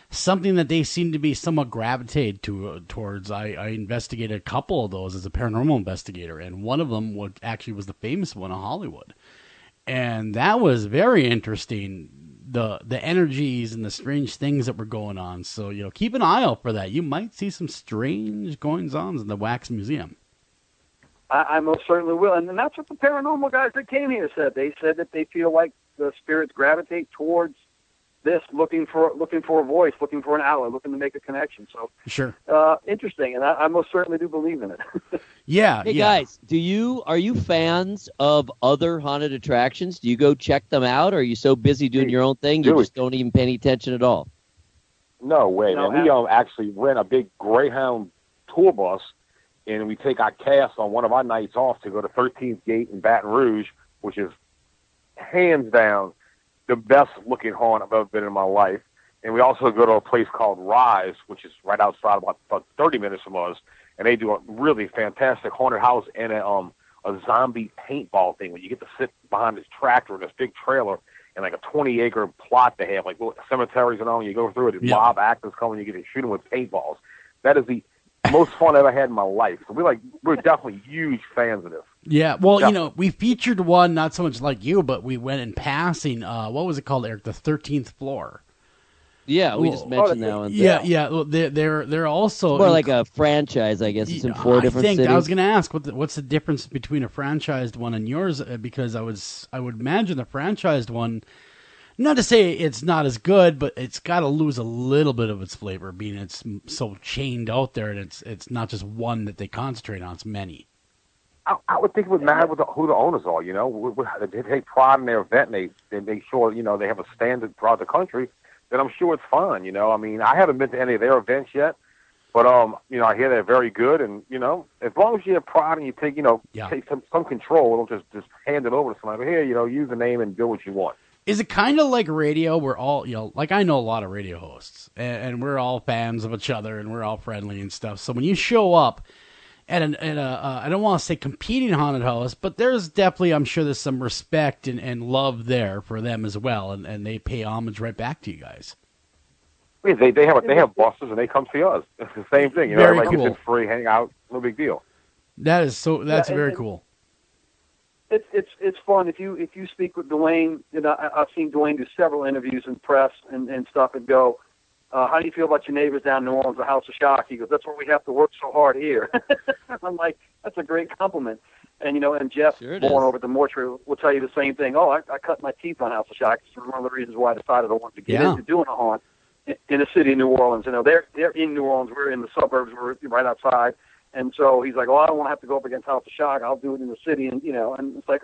something that they seem to be somewhat gravitated towards. I investigated a couple of those as a paranormal investigator, and one of them actually was the famous one in Hollywood. And that was very interesting, the energies and the strange things that were going on. So, keep an eye out for that. You might see some strange goings-ons in the Wax Museum. I most certainly will. And that's what the paranormal guys that came here said. They said that they feel like the spirits gravitate towards this, looking for a voice, looking for an outlet, looking to make a connection. So sure, interesting, and I most certainly do believe in it. Hey guys, are you fans of other haunted attractions? Do you go check them out, or are you so busy doing your own thing you just don't even pay any attention at all? No way, man. We actually rent a big Greyhound tour bus, and we take our cast on one of our nights off to go to 13th Gate in Baton Rouge, which is hands down the best looking haunt I've ever been in my life. And we also go to a place called Rise, which is right outside, about 30 minutes from us, and they do a really fantastic haunted house and a zombie paintball thing where you get to sit behind this tractor in this big trailer and like a 20-acre plot they have, like cemeteries and all. And you go through it, and mob actors come and you get to shoot them with paintballs. That is the most fun I ever had in my life. So we're definitely huge fans of this. Yeah, well, you know, we featured one, not so much like you, but we went in passing. What was it called, Eric? The 13th Floor. Yeah, we just mentioned that one. Yeah. Well, they're also more like a franchise, I guess. It's in 4 different cities. I was going to ask what's the difference between a franchised one and yours, because I would imagine the franchised one. Not to say it's not as good, but it's got to lose a little bit of its flavor, being it's so chained out there, and it's not just one that they concentrate on; it's many. I would think it would matter who the owners are. You know, they take pride in their event, and they make sure they have a standard throughout the country. Then I'm sure it's fun. You know, I mean, I haven't been to any of their events yet, but I hear they're very good, and as long as you have pride and you take take some control, don't just hand it over to somebody. Here, use the name and do what you want. Is it kind of like radio? We're all, like I know a lot of radio hosts, and we're all fans of each other, and we're all friendly and stuff. So when you show up at a I don't want to say competing haunted house, but there's definitely, I'm sure there's some respect and love there for them as well, and they pay homage right back to you guys. Yeah, they have buses and they come see us. It's the same thing, Very cool. It's free, hang out, no big deal. That's very cool. It's fun if you speak with Dwayne. I've seen Dwayne do several interviews in press and stuff, and go, how do you feel about your neighbors down in New Orleans, the House of Shock? He goes, that's where we have to work so hard here. I'm like, that's a great compliment. And and Jeff born over at the mortuary will tell you the same thing. Oh, I cut my teeth on House of Shock. It's one of the reasons why I decided I wanted to get into doing a haunt in the city of New Orleans. They're in New Orleans. We're in the suburbs. We're right outside. And so he's like, oh, I don't want to have to go up against House of Shock. I'll do it in the city. And, and it's like,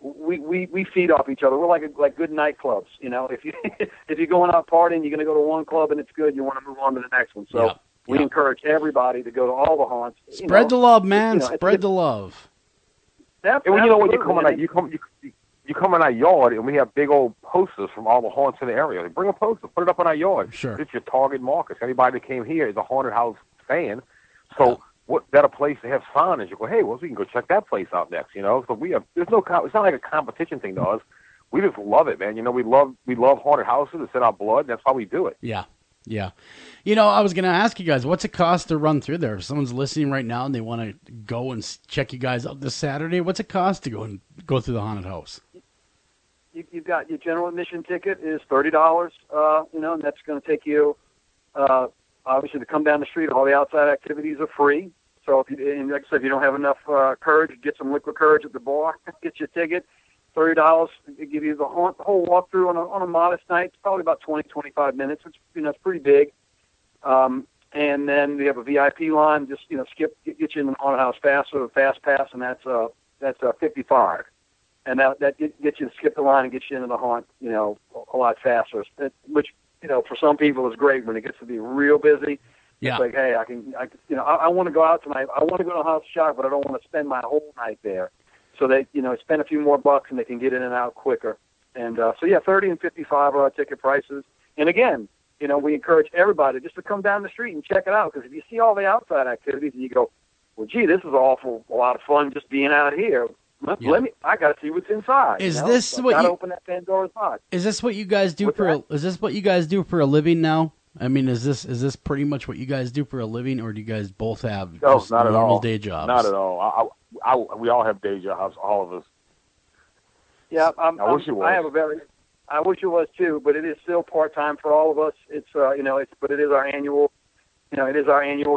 we feed off each other. We're like good nightclubs. If you're going out partying, you're going to go to one club and it's good. You want to move on to the next one. So we encourage everybody to go to all the haunts. Spread the love, man. Spread the love. And when when you come in, you come in our yard, and we have big old posters from all the haunts in the area. They bring a poster, put it up in our yard. Sure. It's your target market. Anybody that came here is a haunted house fan. So what better place to have signage? You go, hey, we can go check that place out next. So there's no, it's not like a competition thing to us. We just love it, man. We love haunted houses. It's in our blood. And that's why we do it. Yeah. I was going to ask you guys, what's it cost to run through there? If someone's listening right now and they want to go and check you guys out this Saturday, what's it cost to go through the haunted house? You've got your general admission ticket is $30, and that's going to take you, obviously, to come down the street. All the outside activities are free. So like I said, if you don't have enough courage, get some liquid courage at the bar, get your ticket. $30 to give you the whole walkthrough on a modest night. It's probably about 20-25 minutes. It's pretty big. And then we have a VIP line. Just get you in the haunted house fast, so a fast pass, and that's $55. And that gets you to skip the line and gets you into the haunt, a lot faster. Which for some people is great when it gets to be real busy. Yeah. It's like, hey, I want to go out tonight. I want to go to House of Shock, but I don't want to spend my whole night there. So they, spend a few more bucks and they can get in and out quicker. And $30 and $55 are our ticket prices. And again, we encourage everybody just to come down the street and check it out. Because if you see all the outside activities and you go, well, gee, this is a lot of fun just being out here. I got to see what's inside. Is this what you open that Pandora's box? Is this what you guys do Is this what you guys do for a living now? I mean, is this pretty much what you guys do for a living, or do you guys both have not at normal all. day jobs? Not at all. We all have day jobs, all of us. Yeah, I wish it was. I wish it was too, but it is still part time for all of us. It's but it is our annual,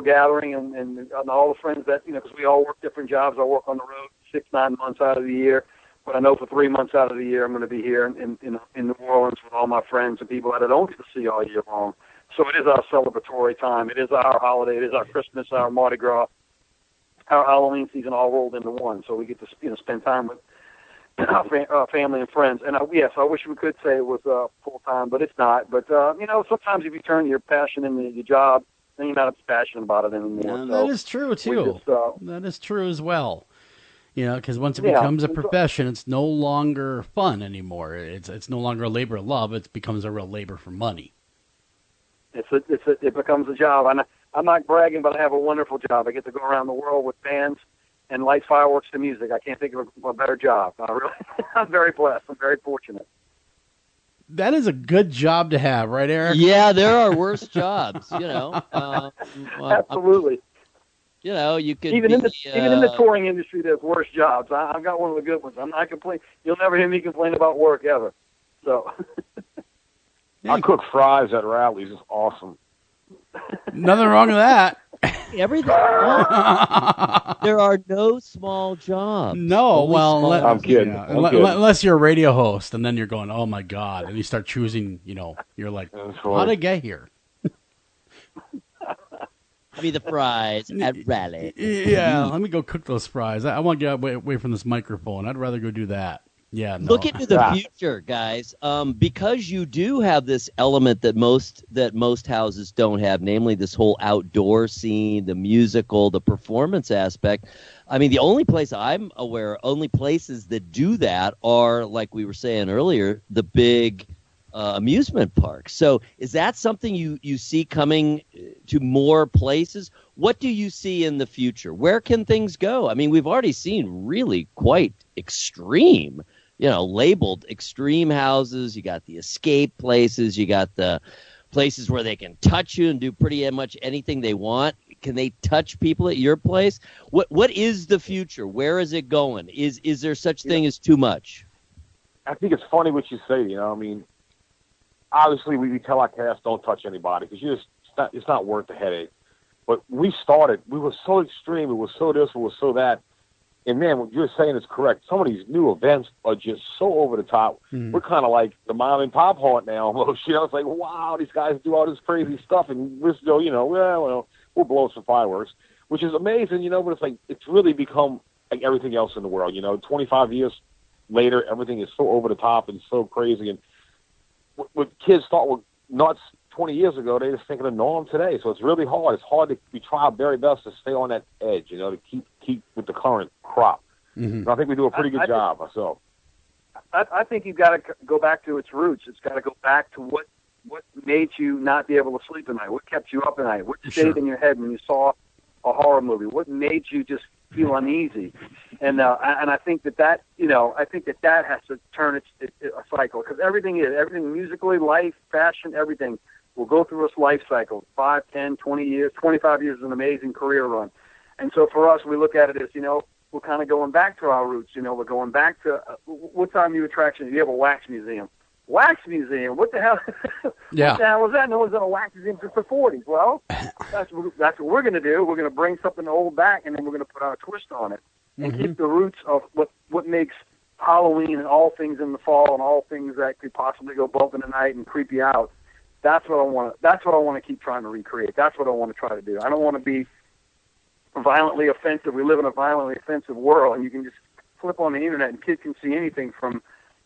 gathering, and all the friends that because we all work different jobs. I work on the road 6-9 months out of the year, but I know for 3 months out of the year I'm going to be here in New Orleans with all my friends and people that I don't get to see all year long. So it is our celebratory time. It is our holiday. It is our Christmas, our Mardi Gras, our Halloween season all rolled into one. So we get to spend time with our family and friends. And I wish we could say it was full time, but it's not. But sometimes if you turn your passion into your job, then you're not as passionate about it anymore. Yeah, that is true too. That is true as well. Because once it becomes a profession, it's no longer fun anymore. It's no longer a labor of love. It becomes a real labor for money. It becomes a job. And I'm not bragging, but I have a wonderful job. I get to go around the world with bands and light fireworks to music. I can't think of a better job. I'm very blessed. I'm very fortunate. That is a good job to have, right, Eric? Yeah, there are worse jobs, Absolutely. You could even in the touring industry, there's worse jobs. I've got one of the good ones. I'm not complaining. You'll never hear me complain about work ever. So I cook fries at rallies. It's awesome. Nothing wrong with that. Everything. There are no small jobs. No, well, I'm kidding. Yeah, unless you're a radio host, and then you're going, oh my God, and you start choosing. You're like, how did I get here? Be the fries at rally. Yeah, let me go cook those fries. I want to get away from this microphone. I'd rather go do that. Yeah, no. Look into the future, guys, because you do have this element that most houses don't have, namely this whole outdoor scene, the musical, the performance aspect. I mean, the only place I'm aware, only places that do that are, like we were saying earlier, the big amusement parks. So is that something you see coming to more places? What do you see in the future? Where can things go? I mean, we've already seen really quite extreme, labeled extreme houses. You got the escape places. You got the places where they can touch you and do pretty much anything they want. Can they touch people at your place? What is the future? Where is it going? Is there such thing as too much? I think it's funny what you say. I mean, obviously we tell our cast don't touch anybody because it's not worth the headache. But we started, we were so extreme. It was so this, it was so that. And man, what you're saying is correct. Some of these new events are just so over the top. Mm. We're kind of like the mom and pop haunt now almost. It's like, wow, these guys do all this crazy stuff, and we're still, well, we'll blow some fireworks, which is amazing, but it's like it's really become like everything else in the world. 25 years later, everything is so over the top and so crazy. And what kids thought were nuts 20 years ago, they just think of the norm today. So it's really hard. It's hard we try our very best to stay on that edge, to keep with the current crop. Mm-hmm. And I think we do a pretty good job ourselves. I think you've got to go back to its roots. It's got to go back to what made you not be able to sleep at night, what kept you up at night, what stayed in your head when you saw a horror movie, what made you just feel uneasy. And I think that has to turn a cycle, because everything musically, life, fashion, everything will go through its life cycle. 5, 10, 20 years, 25 years is an amazing career run. And so for us, we look at it as, we're kind of going back to our roots. We're going back to, what's our new attraction? You have a wax museum. Wax museum? What the hell? Yeah. What the hell was that? No one's done a wax museum since the 40s. Well, that's what we're going to do. We're going to bring something old back, and then we're going to put our twist on it and keep the roots of what makes Halloween and all things in the fall and all things that could possibly go bump in the night and creep you out. That's what I want. That's what I want to keep trying to recreate. That's what I want to try to do. I don't want to be violently offensive. We live in a violently offensive world, and you can just flip on the internet and kids can see anything from,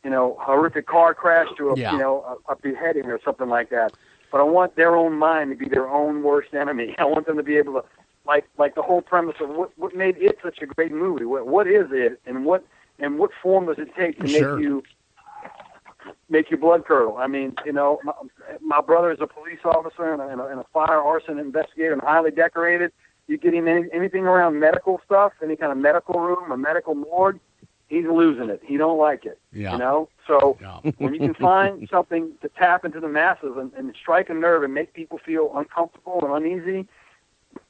horrific car crash to a beheading or something like that. But I want their own mind to be their own worst enemy. I want them to be able to, like the whole premise of what made it such a great movie. What is it, and what form does it take to make your blood curdle? I mean, my brother is a police officer and a fire arson investigator and highly decorated. You get him anything around medical stuff, any kind of medical room, a medical morgue, he's losing it. He don't like it. Yeah. So when you can find something to tap into the masses and strike a nerve and make people feel uncomfortable and uneasy,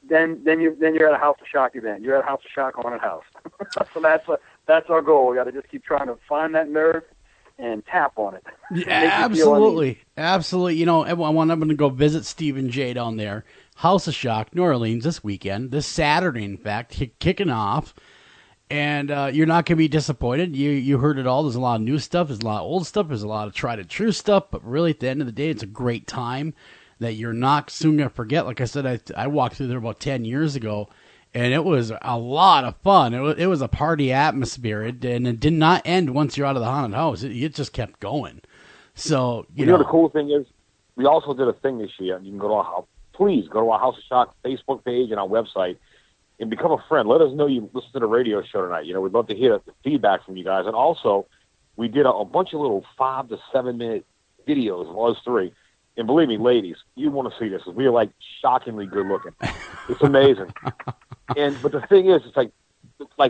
then you're at a House of Shock event. You're at a House of Shock haunted house. So that's our goal. We got to just keep trying to find that nerve and tap on it. Yeah, absolutely. Absolutely. I'm going to go visit Steve and Jay down there. House of Shock, New Orleans, this weekend, this Saturday, in fact, kicking off. And you're not going to be disappointed. You heard it all. There's a lot of new stuff. There's a lot of old stuff. There's a lot of tried and true stuff. But really, at the end of the day, it's a great time that you're not soon going to forget. Like I said, I walked through there about 10 years ago, and it was a lot of fun. It was a party atmosphere, and it did not end once you're out of the haunted house. It just kept going. So, you know, the cool thing is, we also did a thing this year. You can go to our House of Shock Facebook page and our website and become a friend. Let us know you listen to the radio show tonight. We'd love to hear the feedback from you guys. And also, we did a bunch of little 5 to 7 minute videos of us three. And believe me, ladies, you want to see this. We are shockingly good looking. It's amazing. But the thing is, it's like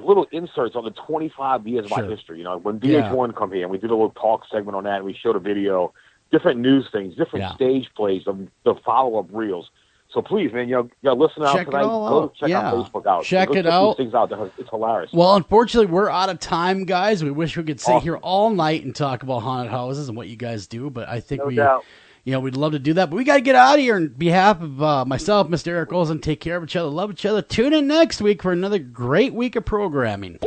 little inserts on the 25 years of our history. When VH1 come here and we did a little talk segment on that, and we showed a video different news things, different stage plays of the follow-up reels. So please, man, y'all listen out Check it tonight. all Go check out Facebook out. Check Go it check out. These things out. It's hilarious. Well, unfortunately, we're out of time, guys. We wish we could sit here all night and talk about haunted houses and what you guys do, but I think we'd love to do that. But we got to get out of here. On behalf of myself, Mr. Eric Olsen, take care of each other, love each other. Tune in next week for another great week of programming.